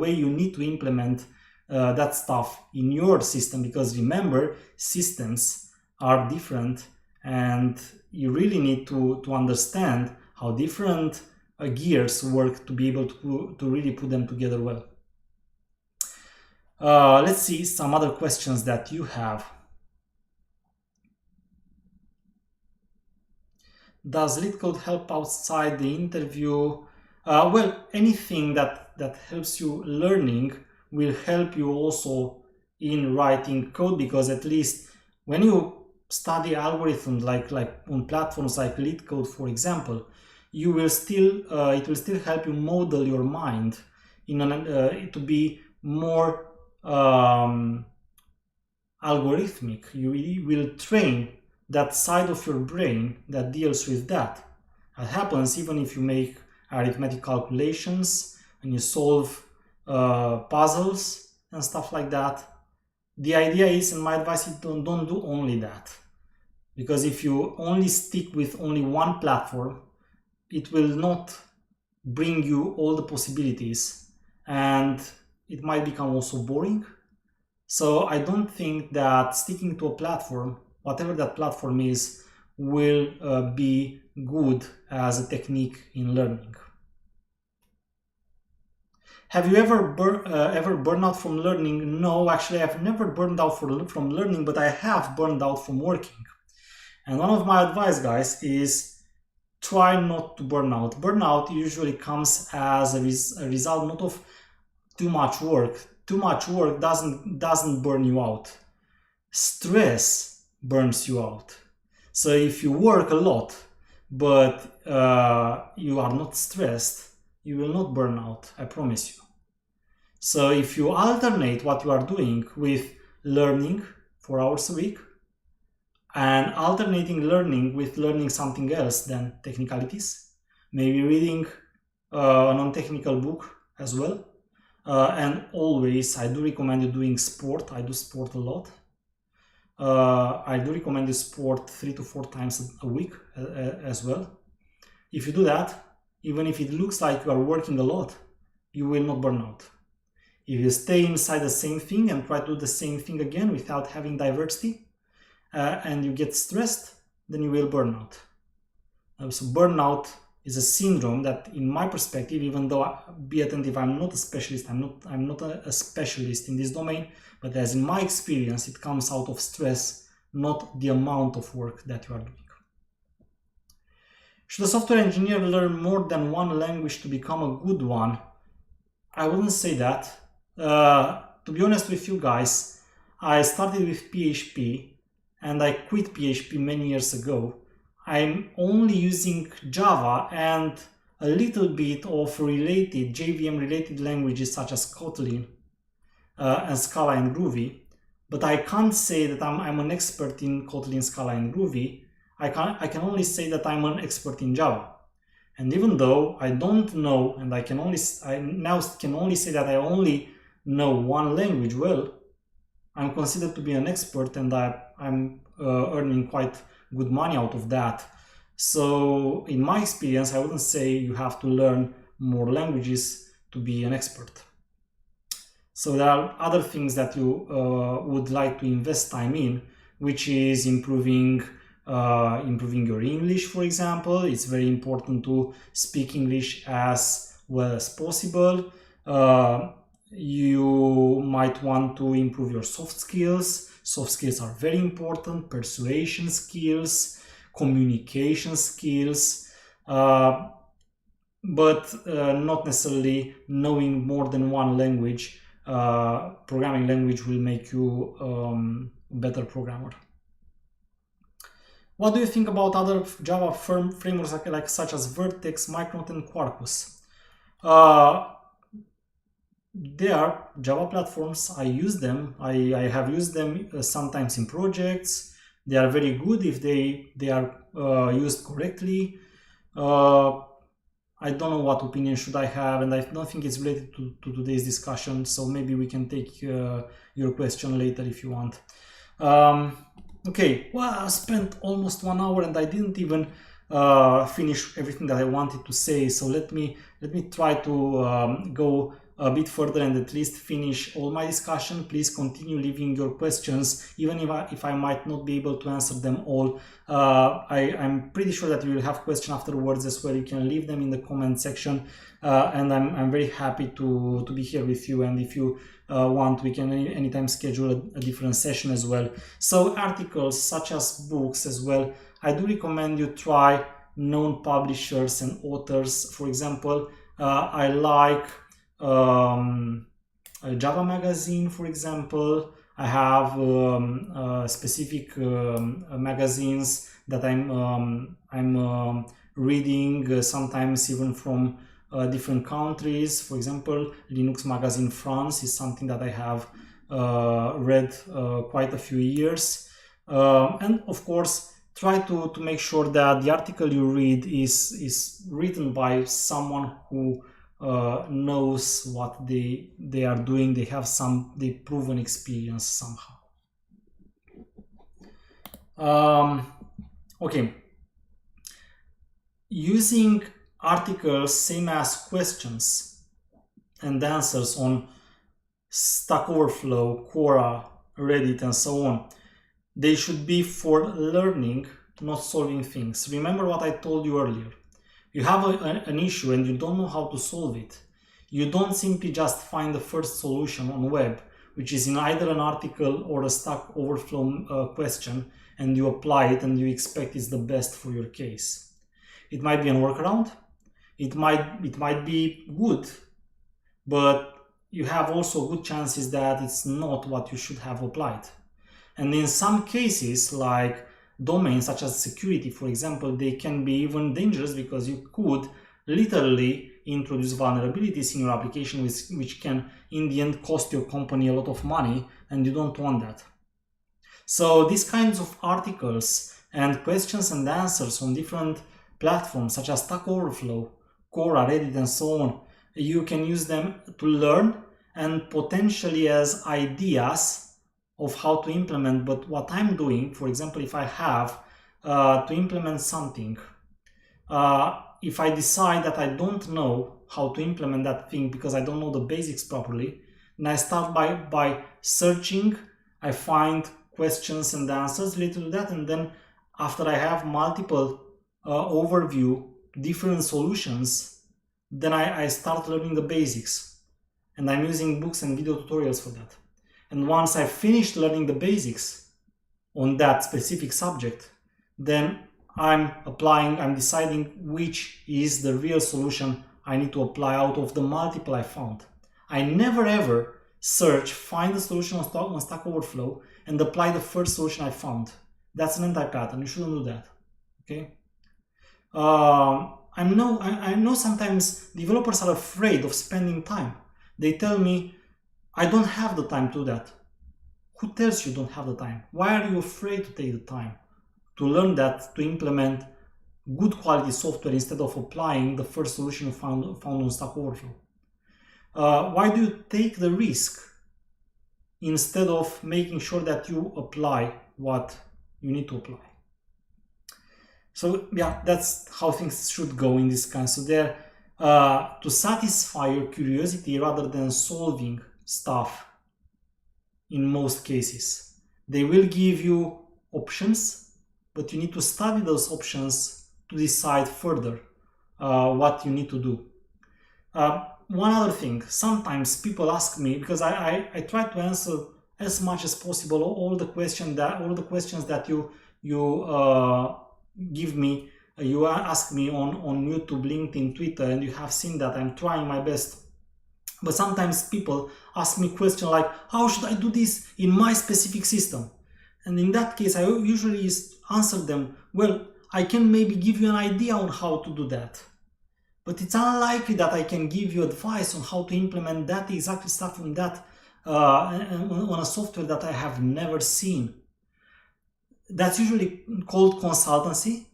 way you need to implement that stuff in your system. Because remember, systems are different, and you really need to understand how different gears work to be able to really put them together well. Let's see some other questions that you have. Does LeetCode help outside the interview? Well, anything that helps you learning will help you also in writing code, because at least when you study algorithms like on platforms like LeetCode, for example, you will still it will still help you model your mind in to be more algorithmic. You will train that side of your brain that deals with that. That happens even if you make arithmetic calculations and you solve puzzles and stuff like that. The idea is, and my advice is, don't do only that. Because if you only stick with only one platform, it will not bring you all the possibilities, and it might become also boring. So I don't think that sticking to a platform, whatever that platform is, will be good as a technique in learning. Have you ever burned out from learning? No, actually I've never burned out from learning, but I have burned out from working. And one of my advice, guys, is try not to burn out. Burnout usually comes as a result not of too much work. Too much work doesn't burn you out. Stress burns you out. So if you work a lot, but you are not stressed, you will not burn out, I promise you. So if you alternate what you are doing with learning 4 hours a week, and alternating learning with learning something else than technicalities, maybe reading a non-technical book as well, and always I do recommend you doing sport. I do sport a lot. I do recommend you sport 3 to 4 times a week as well. If you do that, even if it looks like you are working a lot, you will not burn out. If you stay inside the same thing and try to do the same thing again without having diversity, and you get stressed, then you will burn out. So burnout is a syndrome that, in my perspective, even though, be attentive, I'm not a specialist, I'm not a specialist in this domain, but as in my experience, it comes out of stress, not the amount of work that you are doing. Should a software engineer learn more than one language to become a good one? I wouldn't say that. To be honest with you guys, I started with PHP and I quit PHP many years ago. I'm only using Java and a little bit of related JVM related languages such as Kotlin and Scala and Groovy, but I can't say that I'm an expert in Kotlin, Scala and Groovy. I can only say that I'm an expert in Java. And even though I don't know, and I now can only say that I only know one language well, I'm considered to be an expert, and I'm earning quite good money out of that. So in my experience, I wouldn't say you have to learn more languages to be an expert. So there are other things that you would like to invest time in, which is improving your English, for example. It's very important to speak English as well as possible. You might want to improve your soft skills. Soft skills are very important. Persuasion skills, communication skills, but not necessarily knowing more than one language. Programming language will make you a better programmer. What do you think about other Java frameworks such as Vertex, Micronaut, and Quarkus? They are Java platforms. I use them. I have used them sometimes in projects. They are very good if they are used correctly. I don't know what opinion should I have, and I don't think it's related to today's discussion, so maybe we can take your question later if you want. Okay, well, I spent almost 1 hour and I didn't even finish everything that I wanted to say, so let me try to go a bit further and at least finish all my discussion. Please continue leaving your questions, even if I might not be able to answer them all. I'm pretty sure that you will have questions afterwards as well. You can leave them in the comment section, and I'm very happy to be here with you. And if you want, we can anytime schedule a different session as well. So articles such as books as well, I do recommend you try known publishers and authors. For example, I like Java Magazine, for example. I have specific magazines that I'm reading, sometimes even from different countries. For example, Linux Magazine France is something that I have read quite a few years. And of course, try to make sure that the article you read is written by someone who knows what they are doing. They have they proven experience somehow. Okay, using articles same as questions and answers on Stack Overflow, Quora, Reddit, and so on. They should be for learning, not solving things. Remember what I told you earlier. You have an issue and you don't know how to solve it. You don't simply just find the first solution on web, which is in either an article or a Stack Overflow question, and you apply it and you expect it's the best for your case. It might be a workaround. It might be good, but you have also good chances that it's not what you should have applied. And in some cases, like domains such as security, for example, they can be even dangerous because you could literally introduce vulnerabilities in your application which can in the end cost your company a lot of money, and you don't want that. So these kinds of articles and questions and answers on different platforms such as Stack Overflow, Quora, Reddit, and so on, you can use them to learn and potentially as ideas of how to implement. But what I'm doing, for example, if I have to implement something, if I decide that I don't know how to implement that thing because I don't know the basics properly, and I start by searching, I find questions and answers related to that, and then after I have multiple overview, different solutions, then I start learning the basics, and I'm using books and video tutorials for that. And once I finished learning the basics on that specific subject, then I'm deciding which is the real solution I need to apply out of the multiple I found. I never ever find the solution on Stack Overflow and apply the first solution I found. That's an anti-pattern. You shouldn't do that. Okay. I know sometimes developers are afraid of spending time. They tell me, I don't have the time to do that. Who tells you don't have the time? Why are you afraid to take the time to learn that, to implement good quality software instead of applying the first solution you found on Stack Overflow? Why do you take the risk instead of making sure that you apply what you need to apply? So yeah, that's how things should go in this kind. So they're to satisfy your curiosity rather than solving stuff in most cases. They will give you options, but you need to study those options to decide further what you need to do. One other thing, sometimes people ask me, because I try to answer as much as possible all the questions that you give me, you ask me on YouTube, LinkedIn, Twitter, and you have seen that I'm trying my best. But sometimes people ask me questions like, how should I do this in my specific system? And in that case, I usually answer them, well, I can maybe give you an idea on how to do that. But it's unlikely that I can give you advice on how to implement that exact stuff on that on a software that I have never seen. That's usually called consultancy.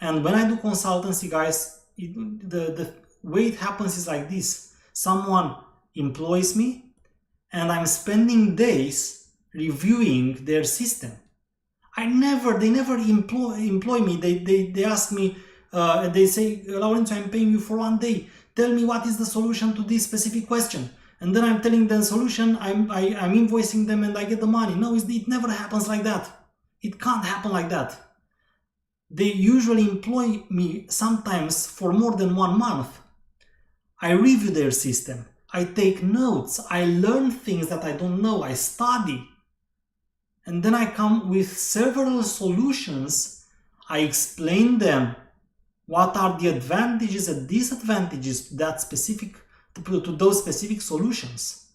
And when I do consultancy, guys, the way it happens is like this. Someone employs me and I'm spending days reviewing their system. They never employ me. They ask me, they say, Laurențiu, I'm paying you for 1 day. Tell me what is the solution to this specific question. And then I'm telling them the solution, I'm invoicing them and I get the money. No, it never happens like that. It can't happen like that. They usually employ me sometimes for more than 1 month. I review their system. I take notes. I learn things that I don't know. I study. And then I come with several solutions. I explain them. What are the advantages and disadvantages to those specific solutions?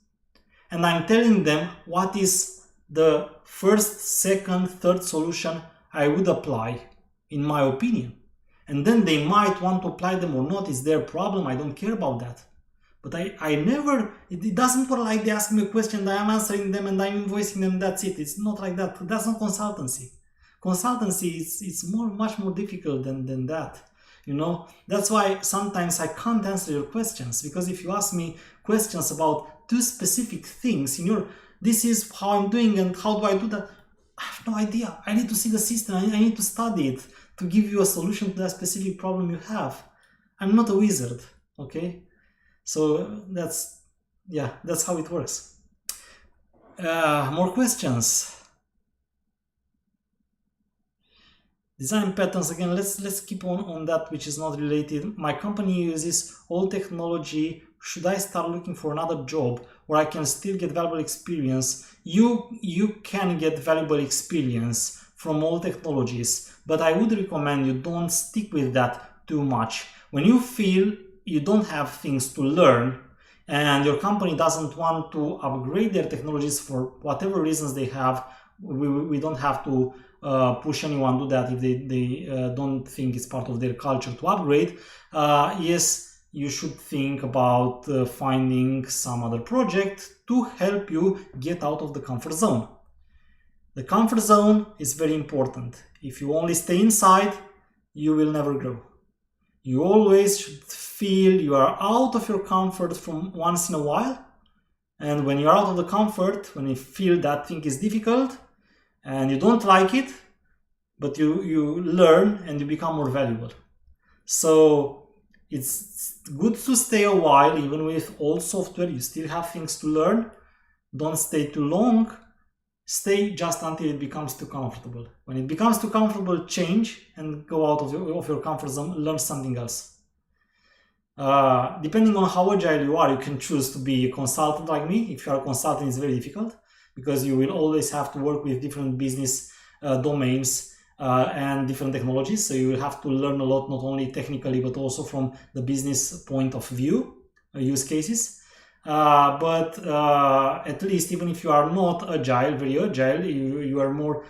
And I'm telling them what is the first, second, third solution I would apply, in my opinion. And then they might want to apply them or not. It's their problem. I don't care about that. But it doesn't work like they ask me a question, I'm answering them and I'm invoicing them, that's it. It's not like that. That's not consultancy. Consultancy is much more difficult than that. You know, that's why sometimes I can't answer your questions, because if you ask me questions about 2 specific things this is how I'm doing and how do I do that, I have no idea. I need to see the system. I need to study it to give you a solution to that specific problem you have. I'm not a wizard, okay? So that's how it works. More questions. Design patterns, again, let's keep on that which is not related. My company uses old technology. Should I start looking for another job where I can still get valuable experience? You can get valuable experience from old technologies, but I would recommend you don't stick with that too much. When you feel you don't have things to learn and your company doesn't want to upgrade their technologies for whatever reasons they have, we don't have to push anyone to do that if they don't think it's part of their culture to upgrade. Yes, you should think about finding some other project to help you get out of the comfort zone. The comfort zone is very important. If you only stay inside, you will never grow. You always should feel you are out of your comfort from once in a while. And when you're out of the comfort, when you feel that thing is difficult and you don't like it, but you learn and you become more valuable. So it's good to stay a while, even with old software, you still have things to learn. Don't stay too long. Stay just until it becomes too comfortable. When it becomes too comfortable, change and go out of your comfort zone, learn something else. Depending on how agile you are, you can choose to be a consultant like me. If you are a consultant, it's very difficult because you will always have to work with different business domains and different technologies. So you will have to learn a lot, not only technically, but also from the business point of view, use cases. But at least even if you are not agile, very agile, you are more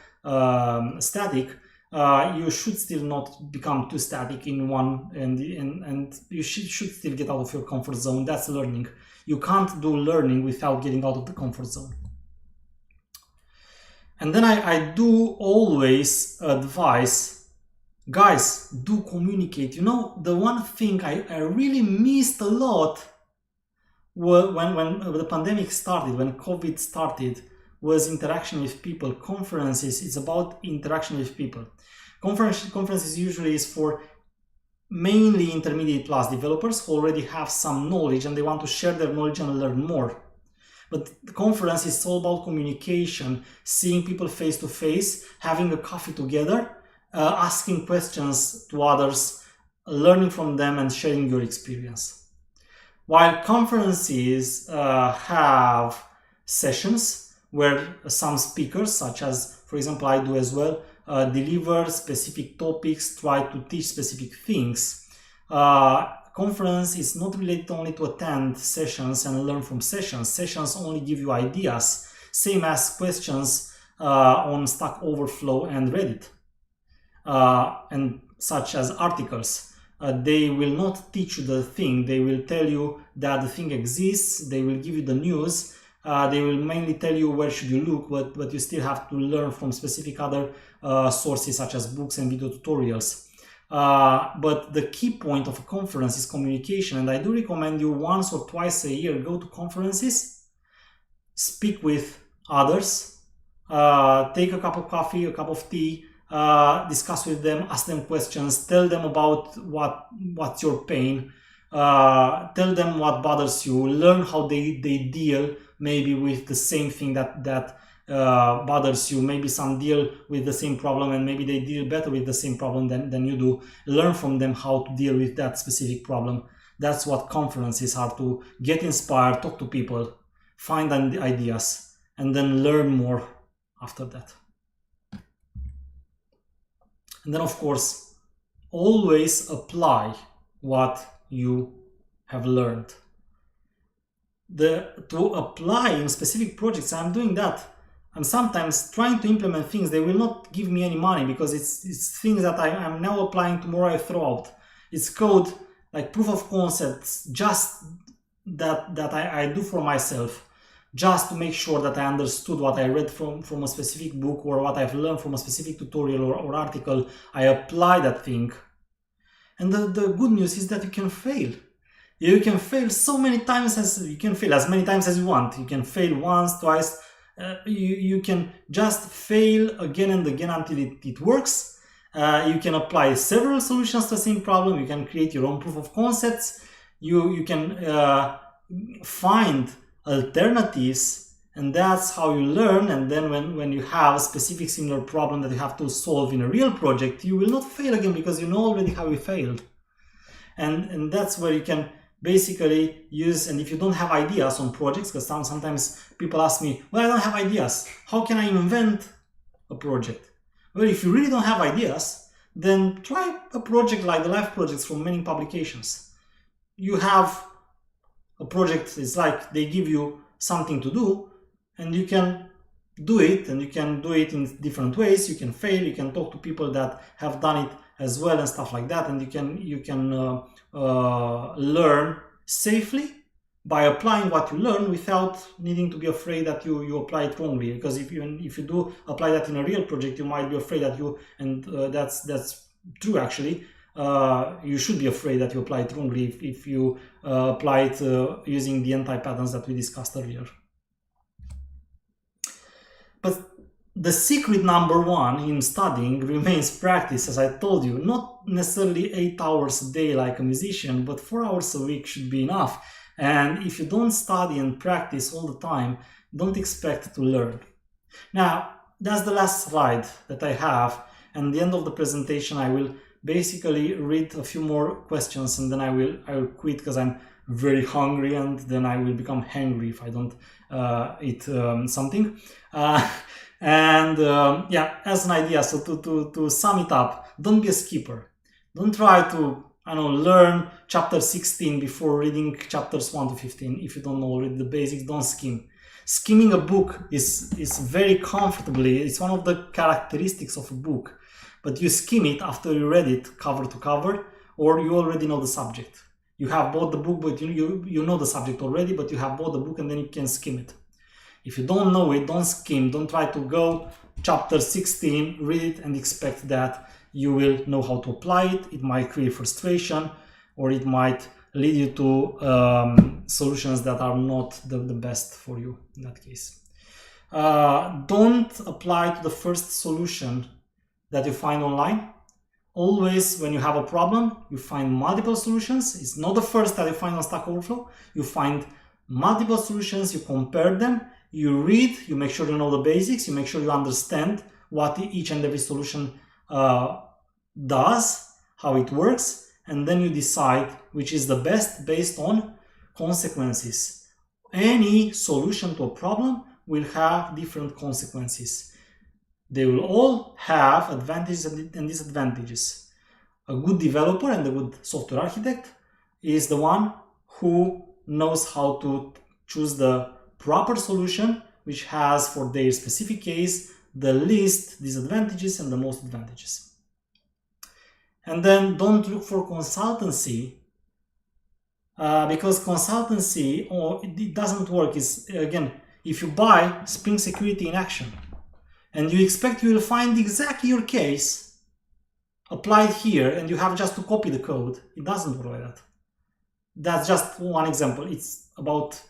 static, you should still not become too static in one, and you should still get out of your comfort zone. That's learning. You can't do learning without getting out of the comfort zone. And then I do always advise, guys, do communicate. You know, the one thing I really missed a lot when the pandemic started, when COVID started, was interaction with people. Conferences, it's about interaction with people. Conferences usually is for mainly intermediate plus developers who already have some knowledge and they want to share their knowledge and learn more. But the conference is all about communication, seeing people face to face, having a coffee together, asking questions to others, learning from them and sharing your experience. While conferences have sessions where some speakers, such as, for example, I do as well, deliver specific topics, try to teach specific things. Conference is not related only to attend sessions and learn from sessions. Sessions only give you ideas, same as questions on Stack Overflow and Reddit, and such as articles. They will not teach you the thing. They will tell you that the thing exists. They will give you the news. They will mainly tell you where should you look, but you still have to learn from specific other sources such as books and video tutorials. But the key point of a conference is communication, and I do recommend you once or twice a year go to conferences, speak with others, take a cup of coffee, a cup of tea, discuss with them, ask them questions, tell them about what's your pain, tell them what bothers you, learn how they deal maybe with the same thing that bothers you. Maybe some deal with the same problem and maybe they deal better with the same problem than you do. Learn from them how to deal with that specific problem. That's what conferences are, to get inspired, talk to people, find ideas, and then learn more after that. And then, of course, always apply what you have learned. To apply in specific projects, I'm doing that. I'm sometimes trying to implement things. They will not give me any money because it's things that I'm now applying, tomorrow I throw out. It's code, like proof of concepts, just that I do for myself, just to make sure that I understood what I read from a specific book or what I've learned from a specific tutorial or article. I apply that thing. And the good news is that you can fail. You can fail so many times as you can fail, as many times as you want. You can fail once, twice. You can just fail again and again until it works. You can apply several solutions to the same problem. You can create your own proof of concepts. You can find alternatives, and that's how you learn. And then when you have a specific similar problem that you have to solve in a real project, you will not fail again because you know already how you failed. And that's where you can basically use. And if you don't have ideas on projects, because sometimes people ask me, well, I don't have ideas, how can I invent a project? Well, if you really don't have ideas, then try a project like the life projects from many publications. You have a project, it's like they give you something to do and you can do it, and you can do it in different ways. You can fail, you can talk to people that have done it as well and stuff like that, and you can learn safely by applying what you learn without needing to be afraid that you apply it wrongly. Because if you do apply that in a real project, you might be afraid that that's true actually. You should be afraid that you apply it wrongly if you apply it using the anti-patterns that we discussed earlier. But the secret number one in studying remains practice, as I told you. Not necessarily 8 hours a day like a musician, but 4 hours a week should be enough. And if you don't study and practice all the time, don't expect to learn. Now, that's the last slide that I have. And at the end of the presentation, I will basically read a few more questions, and then I will quit because I'm very hungry, and then I will become hangry if I don't eat something. Yeah, as an idea, so to sum it up, don't be a skipper. Don't try to, I don't know, learn chapter 16 before reading chapters 1 to 15. If you don't know already the basics, don't skim. Skimming a book is very comfortably, it's one of the characteristics of a book, but you skim it after you read it cover to cover, or you already know the subject. You have bought the book, but you know the subject already, but you have bought the book and then you can skim it. If you don't know it, don't skim, don't try to go chapter 16, read it and expect that you will know how to apply it. It might create frustration, or it might lead you to solutions that are not the best for you in that case. Don't apply to the first solution that you find online. Always, when you have a problem, you find multiple solutions. It's not the first that you find on Stack Overflow. You find multiple solutions, you compare them, you read, you make sure you know the basics, you make sure you understand what each and every solution does, how it works, and then you decide which is the best based on consequences. Any solution to a problem will have different consequences. They will all have advantages and disadvantages. A good developer and a good software architect is the one who knows how to choose the proper solution which has for their specific case the least disadvantages and the most advantages. And then don't look for consultancy because consultancy, it doesn't work. Is again, if you buy Spring Security in Action and you expect you will find exactly your case applied here and you have just to copy the code, it doesn't work like that. That's just one example. It's about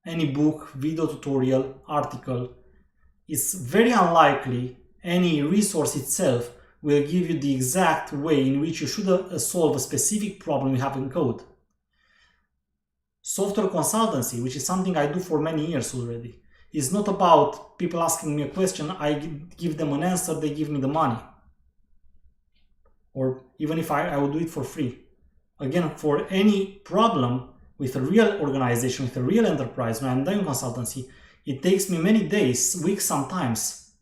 any book, video tutorial, article. It's very unlikely any resource itself will give you the exact way in which you should solve a specific problem you have in code. Software consultancy, which is something I do for many years already, is not about people asking me a question, I give them an answer, they give me the money. Or even if I will do it for free. Again, for any problem with a real organization, with a real enterprise, when I'm doing consultancy, it takes me many days, weeks sometimes,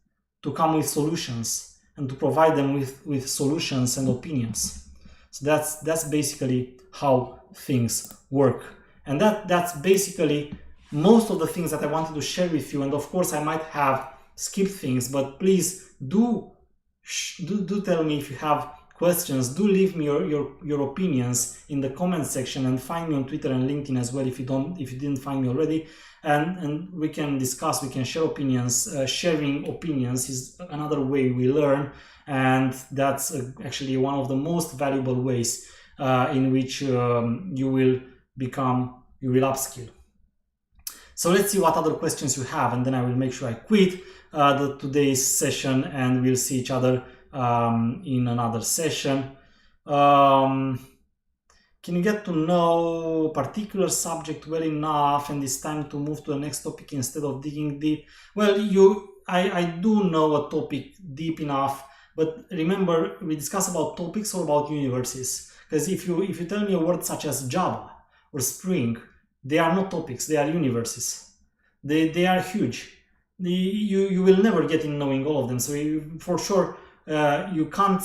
to come with solutions and to provide them with solutions and opinions. So that's basically how things work. And that's basically most of the things that I wanted to share with you. And of course, I might have skipped things, but please do tell me if you have questions. Do leave me your opinions in the comment section, and find me on Twitter and LinkedIn as well if you didn't find me already. And we can discuss, we can share opinions. Sharing opinions is another way we learn, and that's actually one of the most valuable ways in which you will upskill. So let's see what other questions you have, and then I will make sure I quit today's session, and we'll see each other in another session. Can you get to know a particular subject well enough and it's time to move to the next topic instead of digging deep? Well, I do know a topic deep enough, but remember, we discuss about topics or about universes. Because if you tell me a word such as Java or Spring, they are not topics, they are universes. They are huge. You will never get in knowing all of them. So for sure, you can't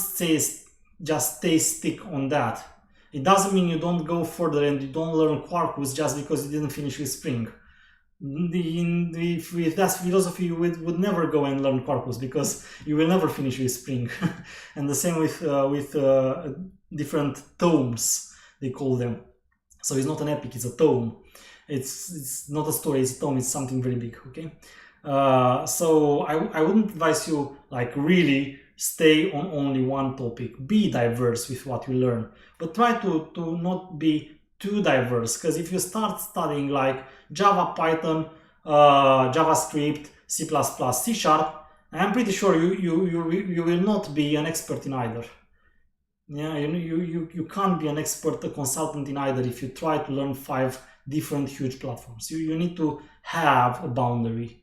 just stay stick on that. It doesn't mean you don't go further and you don't learn Quarkus just because you didn't finish with Spring. If that's philosophy, you would never go and learn Quarkus because you will never finish with Spring. And the same with different tomes, they call them. So it's not an epic, it's a tome. It's not a story, it's a tome, it's something very big, okay? So I wouldn't advise you like really stay on only one topic. Be diverse with what you learn, but try to not be too diverse, because if you start studying like Java, Python, JavaScript, C++, C#, I'm pretty sure you will not be an expert in either. Yeah, you can't be an expert, a consultant in either if you try to learn 5 different huge platforms. You need to have a boundary.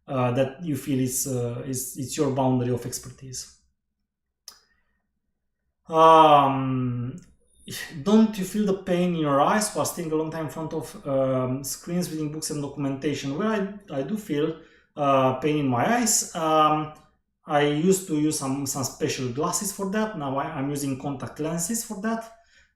that you feel it's your boundary of expertise. Don't you feel the pain in your eyes while staying a long time in front of screens, reading books and documentation? Well, I do feel pain in my eyes. I used to use some special glasses for that. Now I'm using contact lenses for that.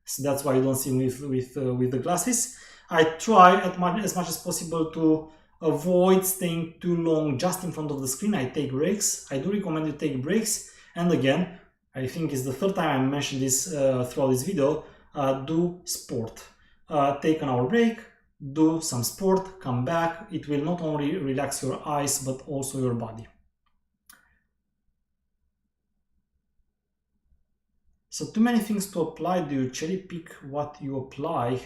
So that's why you don't see me with the glasses. I try as much as possible to avoid staying too long just in front of the screen. I take breaks. I do recommend you take breaks. And again, I think it's the third time I mentioned this throughout this video, do sport. Take an hour break, do some sport, come back. It will not only relax your eyes, but also your body. So too many things to apply. Do you cherry pick what you apply?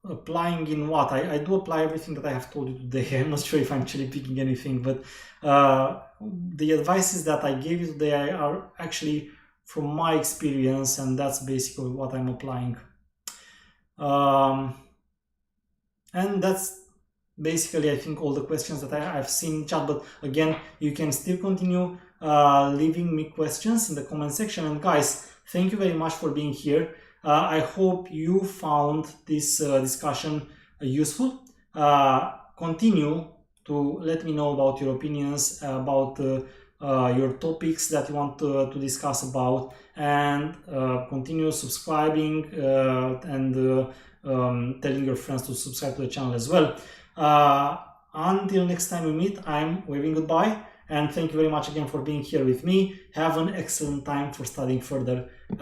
Applying in what? I do apply everything that I have told you today. I'm not sure if I'm cherry picking anything, but the advices that I gave you today are actually from my experience, and that's basically what I'm applying. And that's basically, I think, all the questions that I've seen in chat. But again, you can still continue leaving me questions in the comment section. And guys, thank you very much for being here. I hope you found this discussion useful. Continue to let me know about your opinions, about your topics that you want to discuss about, and continue subscribing and telling your friends to subscribe to the channel as well. Until next time we meet, I'm waving goodbye, and thank you very much again for being here with me. Have an excellent time for studying further.